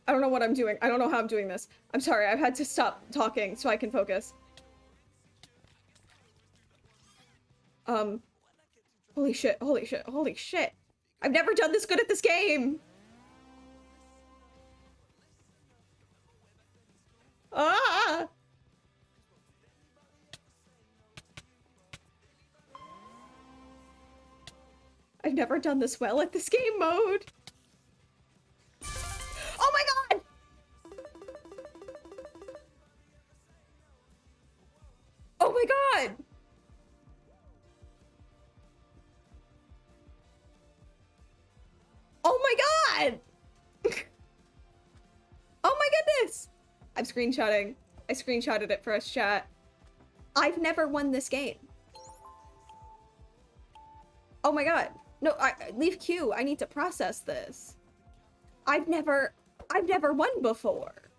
I don't know what I'm doing. I don't know how I'm doing this. I'm sorry, I've had to stop talking so I can focus. Holy shit, holy shit, holy shit. I've never done this good at this game! Ah! I've never done this well at this game mode! Oh my god! Oh my god! Oh my god! Oh my goodness! I'm screenshotting. I screenshotted it for us, chat. I've never won this game. Oh my god. No, leave Q. I need to process this. I've never won before.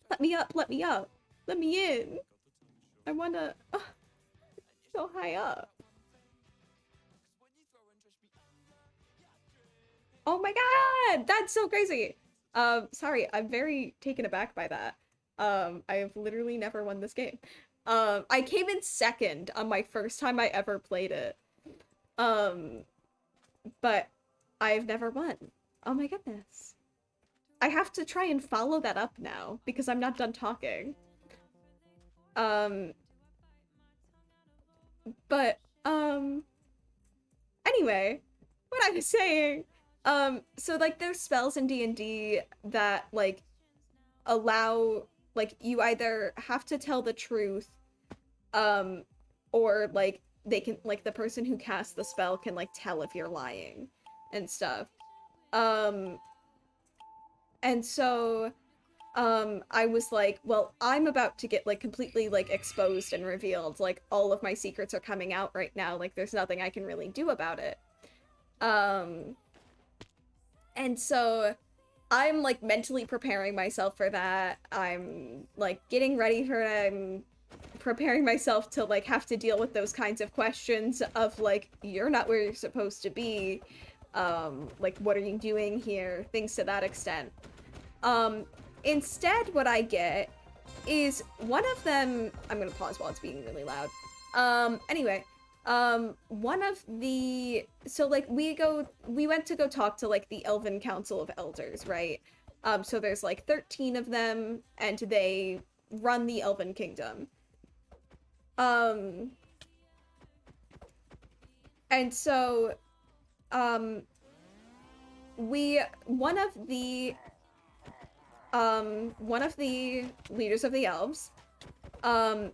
Let me up, let me up. Let me in. I wanna... so high up. Oh my god! That's so crazy! Sorry, I'm very taken aback by that. I have literally never won this game. I came in second on my first time I ever played it. But I've never won. Oh my goodness. I have to try and follow that up now, because I'm not done talking. But, anyway, what I was saying, so, like, there's spells in D&D that, like, allow, like, you either have to tell the truth, or, like, they can, like, the person who casts the spell can, like, tell if you're lying and stuff. And so I was like, well, I'm about to get like completely like exposed and revealed. Like all of my secrets are coming out right now. Like there's nothing I can really do about it. Um, and so I'm like mentally preparing myself for that. I'm like getting ready for it. I'm preparing myself to like have to deal with those kinds of questions of like, you're not where you're supposed to be. Like what are you doing here? Things to that extent. Um, Instead, what I get is one of them. I'm gonna pause while it's being really loud. Anyway, one of the so like we went to go talk to like the Elven Council of Elders, right? So there's like 13 of them, and they run the Elven Kingdom. Um, and so, um, we one of the leaders of the elves um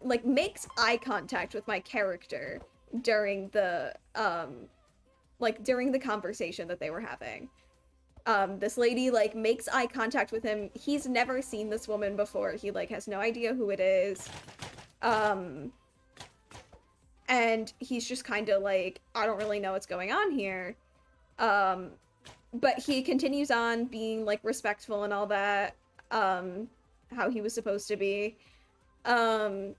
like makes eye contact with my character during the during the conversation that they were having. This lady like makes eye contact with him. He's never seen this woman before. He like has no idea who it is. And he's just kind of like, I don't really know what's going on here. But he continues on being like respectful and all that, how he was supposed to be. And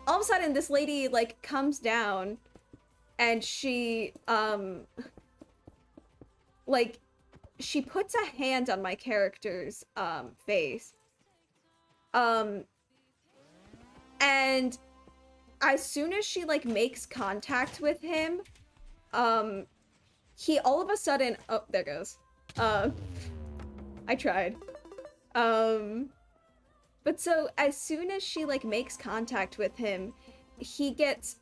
all of a sudden this lady like comes down and she like she puts a hand on my character's face. And as soon as she like makes contact with him, he all of a sudden, oh, there goes. I tried. But so as soon as she like makes contact with him, he gets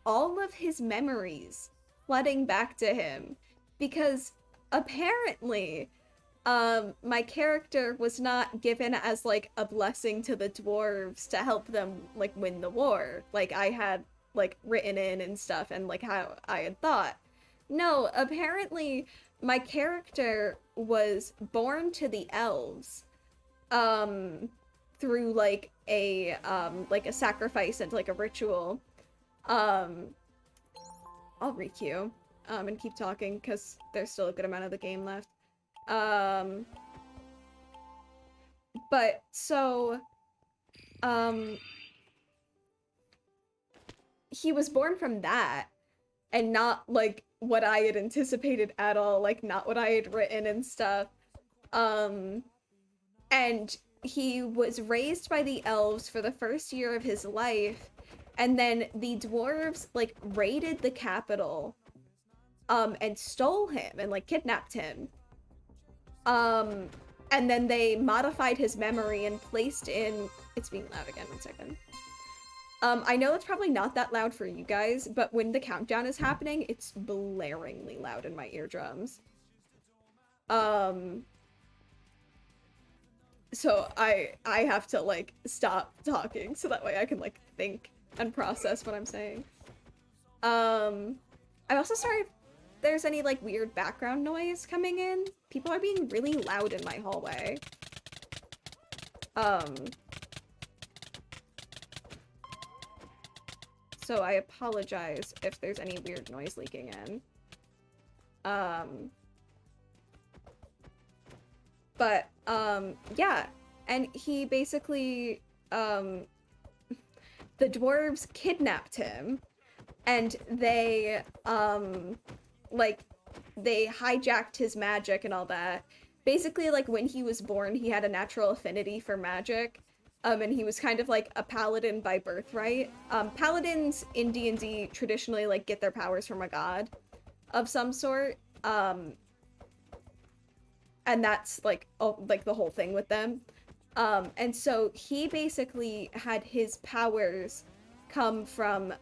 all of his memories flooding back to him because apparently my character was not given as like a blessing to the dwarves to help them like win the war like I had like written in and stuff and like how I had thought. No, apparently my character was born to the elves through like a sacrifice and like a ritual. I'll requeue and keep talking because there's still a good amount of the game left. But so he was born from that and not like what I had anticipated at all, like not what I had written and stuff. And he was raised by the elves for the first year of his life, and then the dwarves like raided the capital and stole him and like kidnapped him. And then they modified his memory and placed in, it's being loud again, 1 second. I know it's probably not that loud for you guys, but when the countdown is happening, it's blaringly loud in my eardrums. So I have to like stop talking so that way I can like think and process what I'm saying. I'm also sorry if there's any like weird background noise coming in. People are being really loud in my hallway. So I apologize if there's any weird noise leaking in. But yeah, and he basically the dwarves kidnapped him and they like they hijacked his magic and all that. Basically, like when he was born, he had a natural affinity for magic. And he was kind of like a paladin by birthright. Paladins in D&D traditionally like get their powers from a god of some sort. And that's like the whole thing with them. And so he basically had his powers come from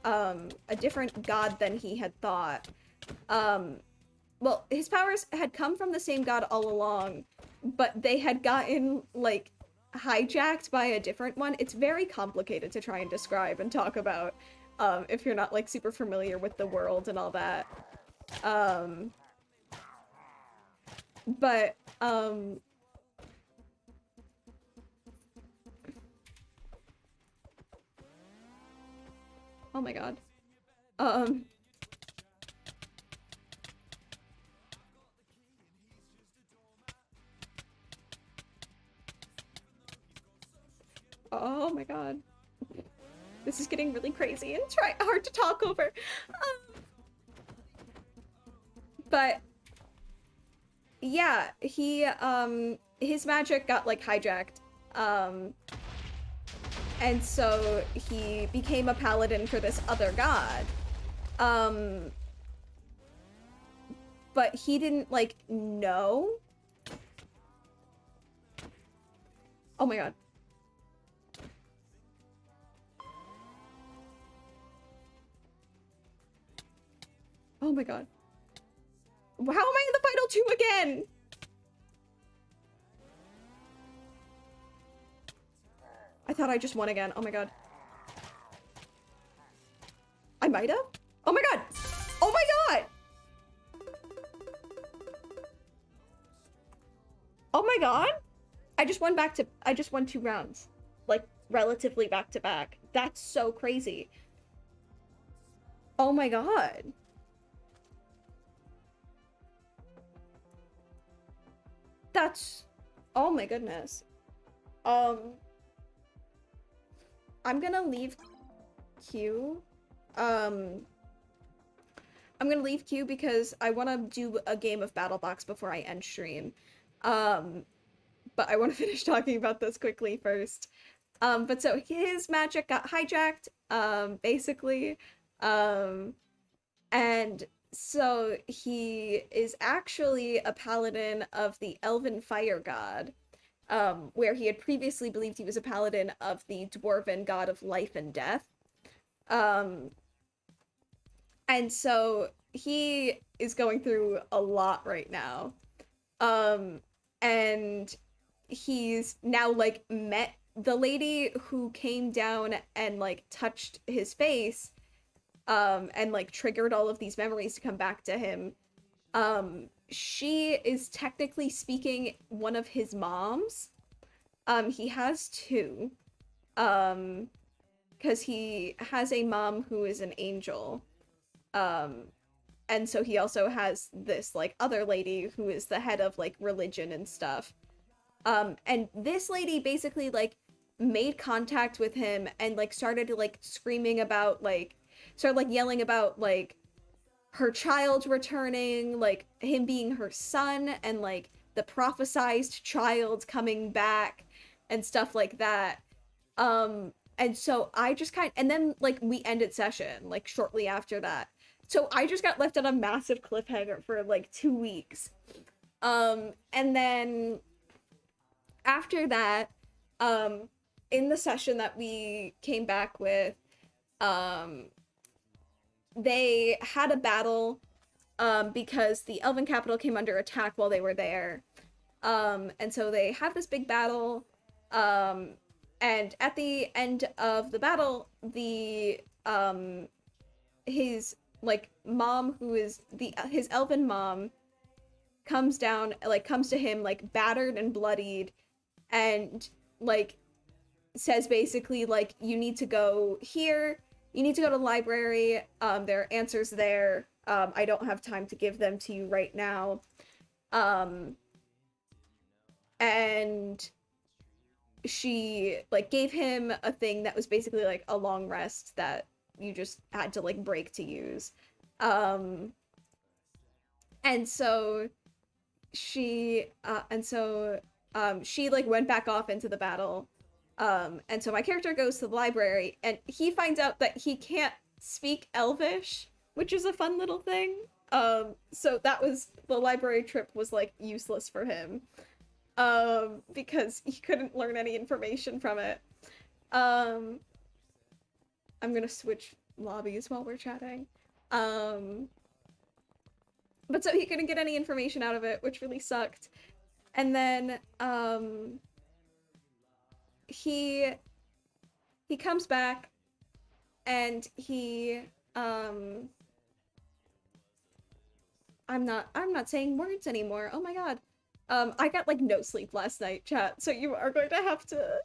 a different god than he had thought. Well, his powers had come from the same god all along, but they had gotten like hijacked by a different one. It's very complicated to try and describe and talk about if you're not like super familiar with the world and all that. But oh my god. Um oh my god. This is getting really crazy and hard to talk over. But yeah, he his magic got like hijacked. And so he became a paladin for this other god. But he didn't like know. Oh my god. Oh my god. How am I in the final two again? I thought I just won again. Oh my god. I might have? Oh my god! Oh my god! Oh my god! I just won 2 rounds. Like, relatively back to back. That's so crazy. Oh my god. That's... Oh my goodness. I'm gonna leave Q. I'm gonna leave Q because I want to do a game of BattleBox before I end stream. But I want to finish talking about this quickly first. But so his magic got hijacked, basically. And so he is actually a paladin of the Elven Fire God, where he had previously believed he was a paladin of the Dwarven God of Life and Death. And so he is going through a lot right now. And he's now like met the lady who came down and like touched his face, and like triggered all of these memories to come back to him. She is technically speaking one of his moms. He has 2. Because he has a mom who is an angel. And so he also has this like other lady who is the head of like religion and stuff. And this lady basically like made contact with him and like started like screaming about like started like yelling about like her child returning, like him being her son, and like the prophesized child coming back and stuff like that. And so I just and then like we ended session like shortly after that. So I just got left on a massive cliffhanger for like 2 weeks. And then after that, in the session that we came back with, they had a battle, because the Elven capital came under attack while they were there. And so they had this big battle, and at the end of the battle, the his like mom, who is his elven mom, comes to him like battered and bloodied, and like says basically like, you need to go here, you need to go to the library, there are answers there, I don't have time to give them to you right now. And she like gave him a thing that was basically like a long rest that you just had to like break to use. And so she she like went back off into the battle. And so my character goes to the library and he finds out that he can't speak Elvish, which is a fun little thing. So that was, the library trip was like useless for him, because he couldn't learn any information from it. I'm gonna switch lobbies while we're chatting. But so he couldn't get any information out of it, which really sucked. And then he comes back and he I'm not saying words anymore. Oh my god. I got like no sleep last night, chat, so you are going to have to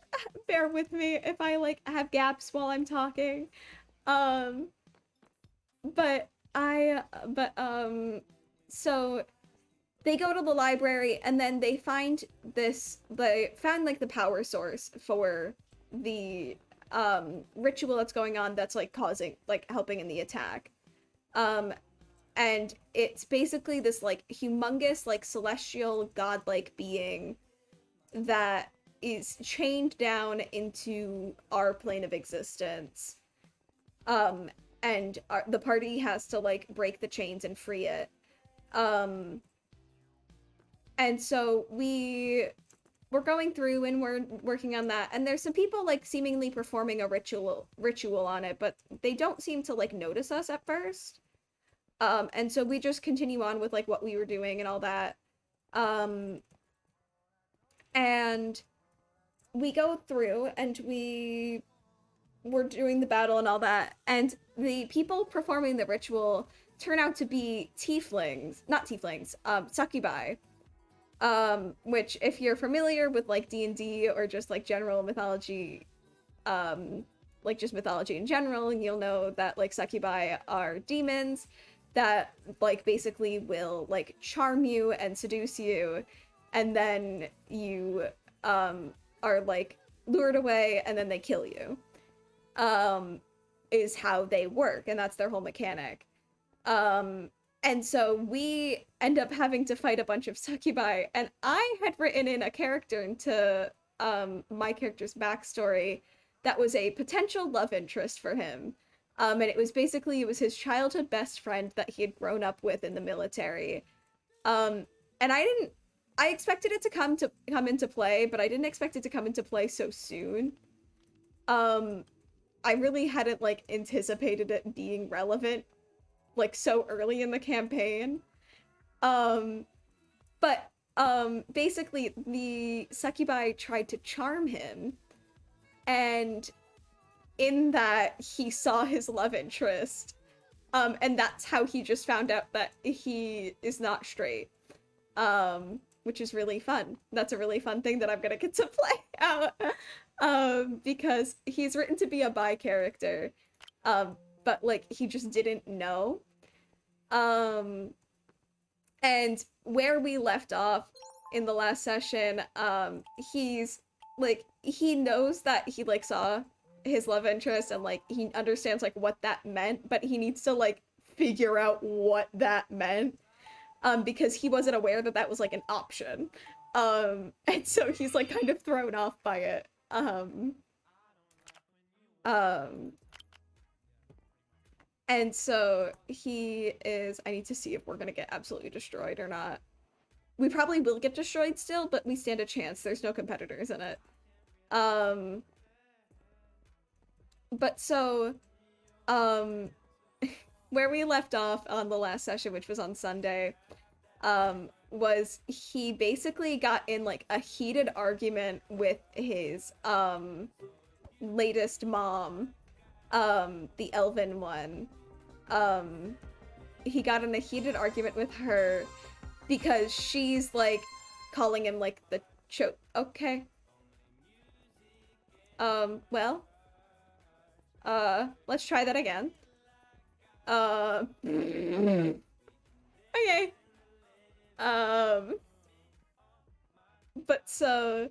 bear with me if I like have gaps while I'm talking. Um, so they go to the library and then they find like the power source for the ritual that's going on that's like causing like helping in the attack. Um, and it's basically this like humongous like celestial godlike being that is chained down into our plane of existence. Um, and the party has to like break the chains and free it. Um, and so we're going through and we're working on that, and there's some people like seemingly performing a ritual on it, but they don't seem to like notice us at first. And so we just continue on with like what we were doing and all that. And we go through and we're doing the battle and all that, and the people performing the ritual turn out to be tieflings, not tieflings, succubi. Which if you're familiar with like D&D or just like general mythology, like just mythology in general, and you'll know that like succubi are demons that like basically will like charm you and seduce you, and then you are like lured away and then they kill you. Is how they work, and that's their whole mechanic. And so we end up having to fight a bunch of succubi, and I had written in a character into my character's backstory that was a potential love interest for him. And it was his childhood best friend that he had grown up with in the military. And I expected it to come into play, but I didn't expect it to come into play so soon. I really hadn't like anticipated it being relevant like so early in the campaign. But basically the succubi tried to charm him, and in that he saw his love interest. And that's how he just found out that he is not straight. Which is really fun. That's a really fun thing that I'm gonna get to play out. Because he's written to be a bi character. But like he just didn't know. And where we left off in the last session, he's like, he knows that he like saw his love interest and like he understands like what that meant, but he needs to like figure out what that meant, because he wasn't aware that that was like an option. And so he's like kind of thrown off by it. And so he is, I need to see if we're gonna get absolutely destroyed or not. We probably will get destroyed still, but we stand a chance. There's no competitors in it. But so, where we left off on the last session, which was on Sunday, was he basically got in like a heated argument with his, latest mom, the elven one. He got in a heated argument with her because she's like calling him like the okay. Well, let's try that again. Okay. But so,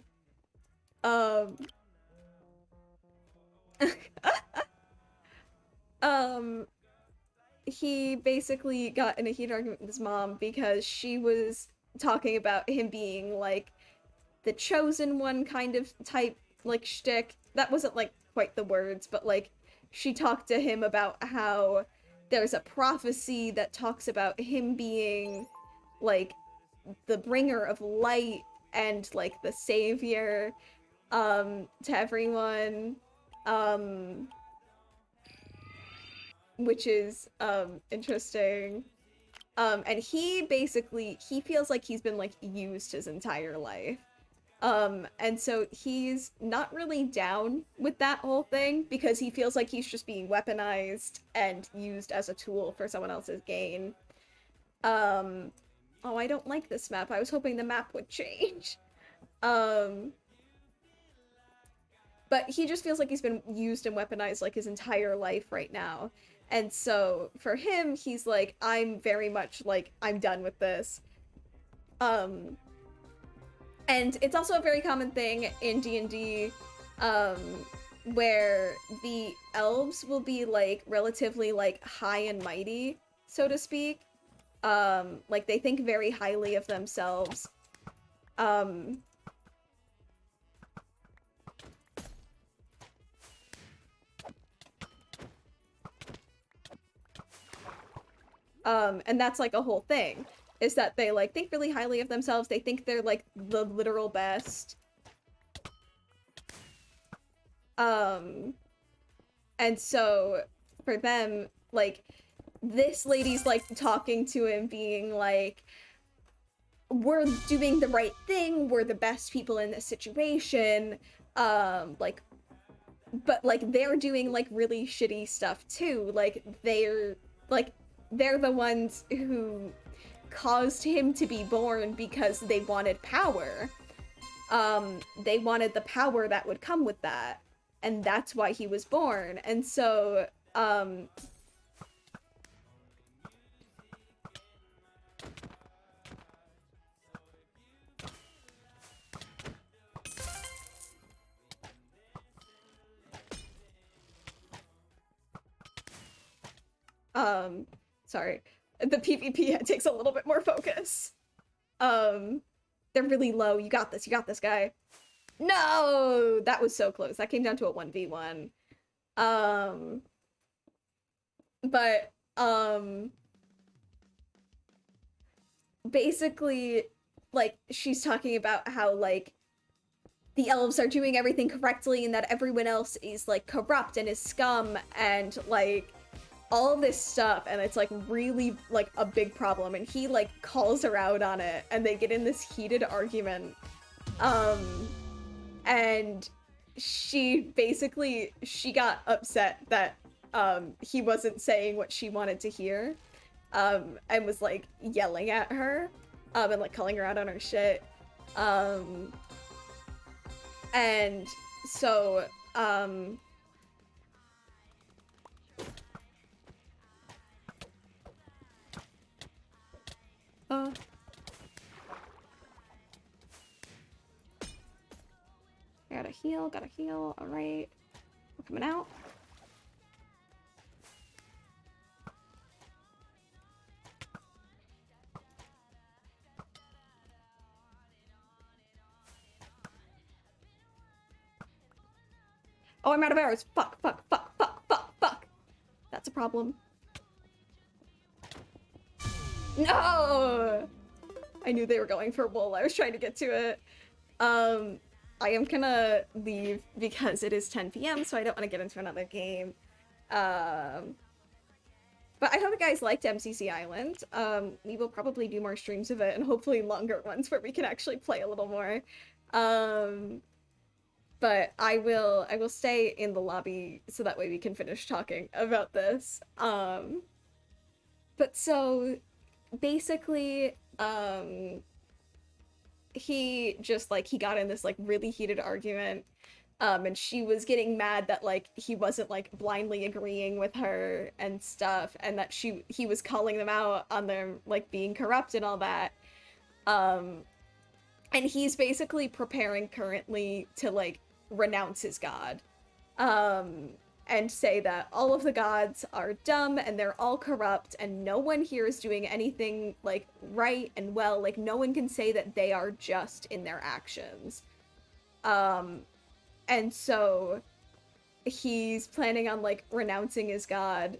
he basically got in a heated argument with his mom because she was talking about him being like the chosen one kind of type like shtick. That wasn't like quite the words, but like she talked to him about how there's a prophecy that talks about him being like the bringer of light and like the savior to everyone, which is interesting. And he feels like he's been like used his entire life. And so he's not really down with that whole thing because he feels like he's just being weaponized and used as a tool for someone else's gain. oh, I don't like this map. I was hoping the map would change. But he just feels like he's been used and weaponized like his entire life right now. And so for him, he's like, I'm very much like, I'm done with this. And it's also a very common thing in D&D, where the elves will be like relatively like high and mighty, so to speak. Like they think very highly of themselves. And that's like a whole thing, is that they like think really highly of themselves. They think they're like the literal best. And so for them, like, this lady's like talking to him, being like, we're doing the right thing, we're the best people in this situation, like, but like they're doing like really shitty stuff too. Like they're the ones who caused him to be born because they wanted power. They wanted the power that would come with that, and that's why he was born. And so sorry, the PvP takes a little bit more focus. They're really low. You got this, guy. No, that was so close. That came down to a 1v1. But basically, like, she's talking about how like the elves are doing everything correctly and that everyone else is like corrupt and is scum and like all this stuff, and it's like really like a big problem, and he like calls her out on it, and they get in this heated argument. And she got upset that he wasn't saying what she wanted to hear, and was like yelling at her, and like calling her out on her shit. And so I gotta heal, alright. We're coming out. Oh, I'm out of arrows. Fuck. That's a problem. No! I knew they were going for wool. I was trying to get to it. I am gonna leave because it is 10 p.m, so I don't want to get into another game. But I hope you guys liked MCC Island. We will probably do more streams of it, and hopefully longer ones where we can actually play a little more. But I will stay in the lobby so that way we can finish talking about this. But so basically, he just like, he got in this like really heated argument, and she was getting mad that like he wasn't like blindly agreeing with her and stuff, and that he was calling them out on their like being corrupt and all that. And he's basically preparing currently to like renounce his god, and say that all of the gods are dumb and they're all corrupt and no one here is doing anything like right and well. Like no one can say that they are just in their actions. And so he's planning on like renouncing his god,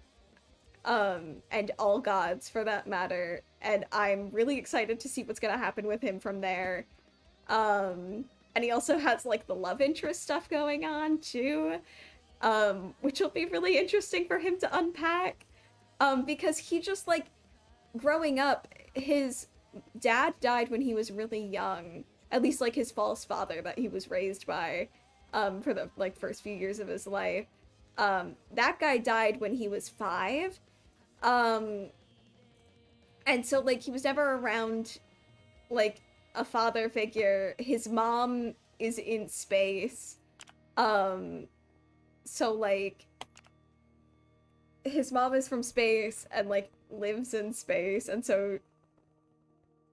and all gods for that matter, and I'm really excited to see what's gonna happen with him from there. And he also has like the love interest stuff going on too, which will be really interesting for him to unpack, because he just like, growing up, his dad died when he was really young, at least like his false father that he was raised by, for the like first few years of his life. That guy died when he was 5, and And so like he was never around like a father figure. His mom is in space. So like his mom is from space and like lives in space, and so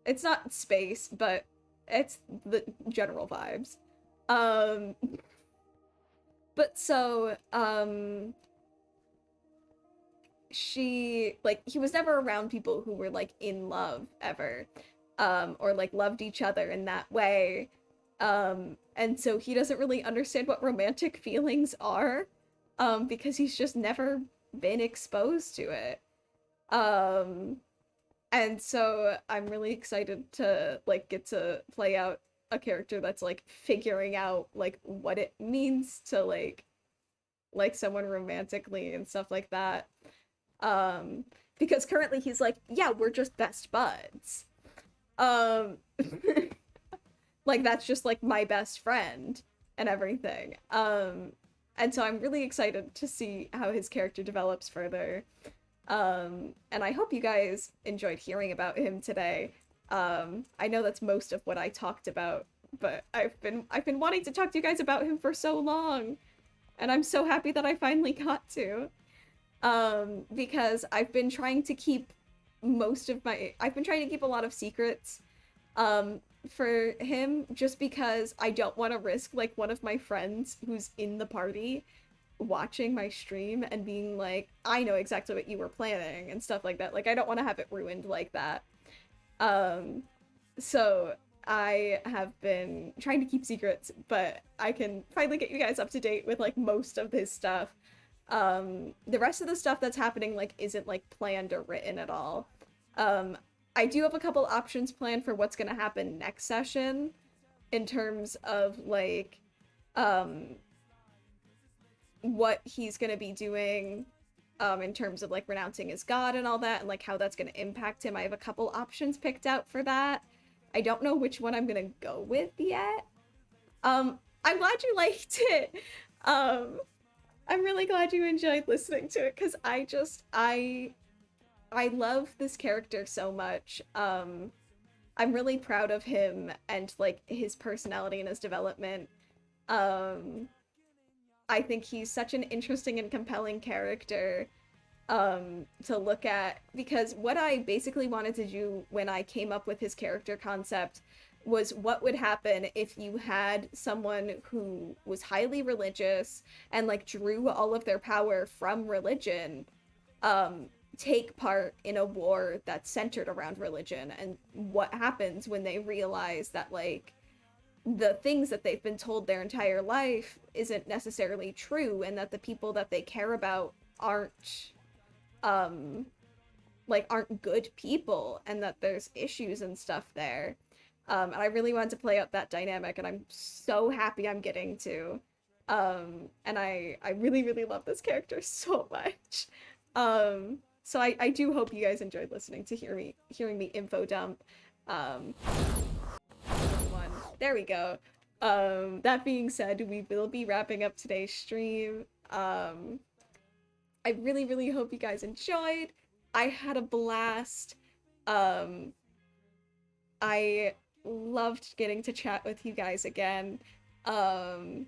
it's not space, but it's the general vibes. Um but so she like he was never around people who were like in love ever, or like loved each other in that way. And so he doesn't really understand what romantic feelings are, because he's just never been exposed to it. um and so I'm really excited to like get to play out a character that's like figuring out like what it means to like someone romantically and stuff like that. um because currently he's like, yeah, we're just best buds. um like that's just like my best friend and everything. And so I'm really excited to see how his character develops further. And I hope you guys enjoyed hearing about him today. I know that's most of what I talked about, but I've been wanting to talk to you guys about him for so long, and I'm so happy that I finally got to. Because I've been trying to keep I've been trying to keep a lot of secrets for him, just because I don't want to risk like one of my friends who's in the party watching my stream and being like, I know exactly what you were planning and stuff like that. Like I don't want to have it ruined like that. So I have been trying to keep secrets, but I can finally get you guys up to date with like most of his stuff. The rest of the stuff that's happening like isn't like planned or written at all. I do have a couple options planned for what's gonna happen next session in terms of like what he's gonna be doing in terms of like renouncing his god and all that, and like how that's gonna impact him. I have a couple options picked out for that. I don't know which one I'm gonna go with yet. I'm glad you liked it. I'm really glad you enjoyed listening to it, because I love this character so much. I'm really proud of him and like his personality and his development. I think he's such an interesting and compelling character to look at, because what I basically wanted to do when I came up with his character concept was what would happen if you had someone who was highly religious and like drew all of their power from religion take part in a war that's centered around religion, and what happens when they realize that like the things that they've been told their entire life isn't necessarily true, and that the people that they care about aren't aren't good people, and that there's issues and stuff there. And I really wanted to play out that dynamic, and I'm so happy I'm getting to. And I really, really love this character so much. So I do hope you guys enjoyed listening to hearing me info dump. One. There we go. That being said, we will be wrapping up today's stream. I really, really hope you guys enjoyed. I had a blast. I loved getting to chat with you guys again. And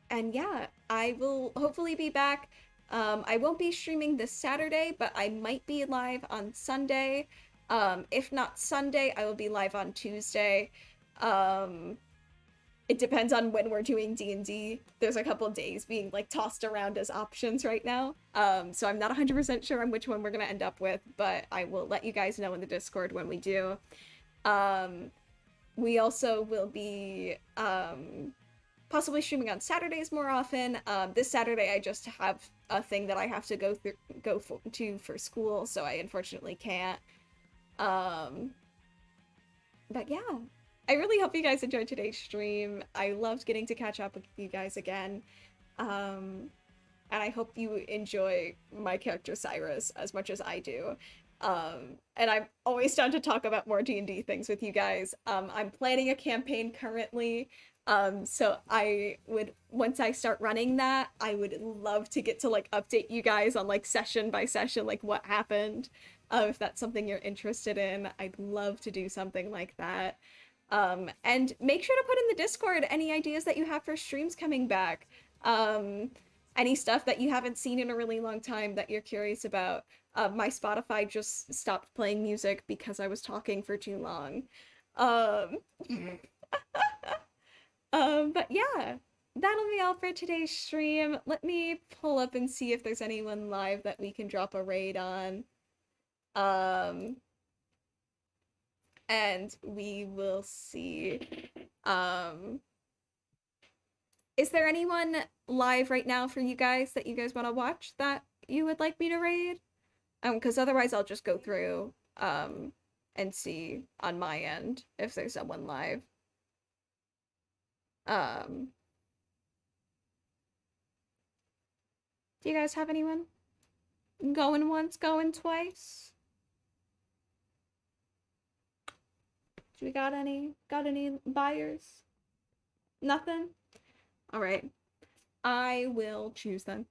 yeah, I will hopefully be back. I won't be streaming this Saturday, but I might be live on Sunday. If not Sunday, I will be live on Tuesday. It depends on when we're doing D&D. There's a couple days being like tossed around as options right now. So I'm not 100% sure on which one we're gonna end up with, but I will let you guys know in the Discord when we do. We also will be possibly streaming on Saturdays more often. This Saturday I just have a thing that I have to go to for school, so I unfortunately can't. But yeah, I really hope you guys enjoyed today's stream. I loved getting to catch up with you guys again. And I hope you enjoy my character Cyrus as much as I do. And I'm always down to talk about more D&D things with you guys. I'm planning a campaign currently. So I would, once I start running that, I would love to get to like update you guys on like session by session, like what happened. if that's something you're interested in. I'd love to do something like that. And make sure to put in the Discord any ideas that you have for streams coming back. Any stuff that you haven't seen in a really long time that you're curious about. My Spotify just stopped playing music because I was talking for too long. Um, but yeah, that'll be all for today's stream. Let me pull up and see if there's anyone live that we can drop a raid on. And we will see. Is there anyone live right now for you guys that you guys want to watch that you would like me to raid? Because otherwise I'll just go through and see on my end if there's someone live. Do you guys have anyone? Going once, going twice? Do we got any buyers? Nothing? All right. I will choose then.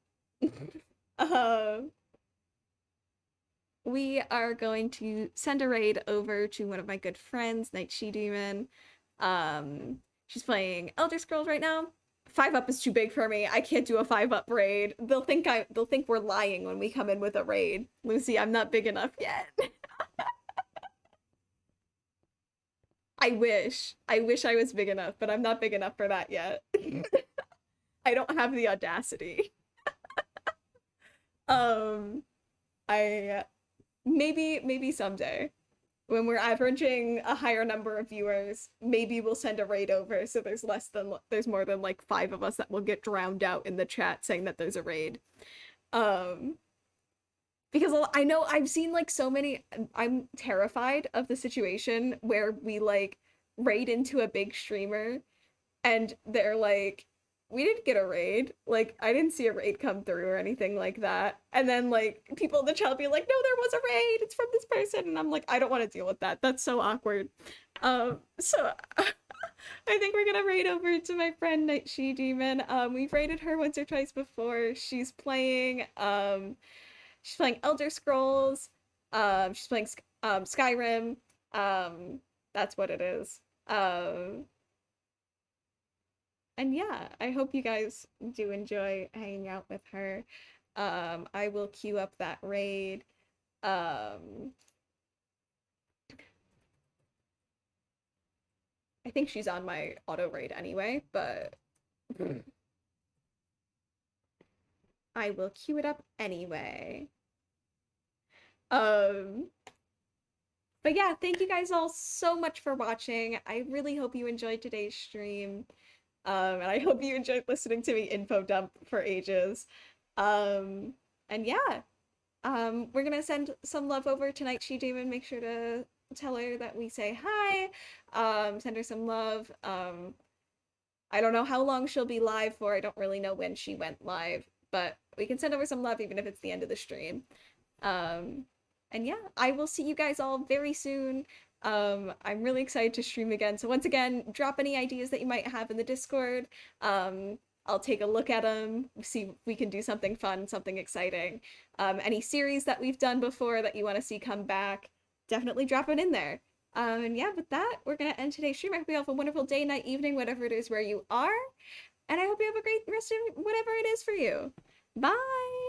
We are going to send a raid over to one of my good friends, Night She Demon. She's playing Elder Scrolls right now. 5-up is too big for me. I can't do a 5-up raid. They'll think we're lying when we come in with a raid. Lucy, I'm not big enough yet. I wish I was big enough, but I'm not big enough for that yet. I don't have the audacity. I maybe someday when we're averaging a higher number of viewers, maybe we'll send a raid over so there's more than like 5 of us that will get drowned out in the chat saying that there's a raid. Because I know I've seen like so many. I'm terrified of the situation where we like raid into a big streamer and they're like, we didn't get a raid. Like, I didn't see a raid come through or anything like that. And then like people in the chat be like, no, there was a raid. It's from this person. And I'm like, I don't want to deal with that. That's so awkward. So I think we're gonna raid over to my friend Night She Demon. We've raided her once or twice before. She's playing Elder Scrolls. She's playing Skyrim. That's what it is. And yeah, I hope you guys do enjoy hanging out with her. I will queue up that raid. I think she's on my auto raid anyway, but I will queue it up anyway. But yeah, thank you guys all so much for watching. I really hope you enjoyed today's stream. And I hope you enjoyed listening to me info dump for ages. And yeah, we're gonna send some love over to Night She Demon. Make sure to tell her that we say hi. Send her some love. I don't know how long she'll be live for. I don't really know when she went live, but we can send over some love even if it's the end of the stream. And yeah, I will see you guys all very soon. I'm really excited to stream again. So once again, drop any ideas that you might have in the Discord. I'll take a look at them, see if we can do something fun, something exciting. Any series that we've done before that you want to see come back, definitely drop it in there. And yeah, with that, we're going to end today's stream. I hope you have a wonderful day, night, evening, whatever it is where you are. And I hope you have a great rest of whatever it is for you. Bye!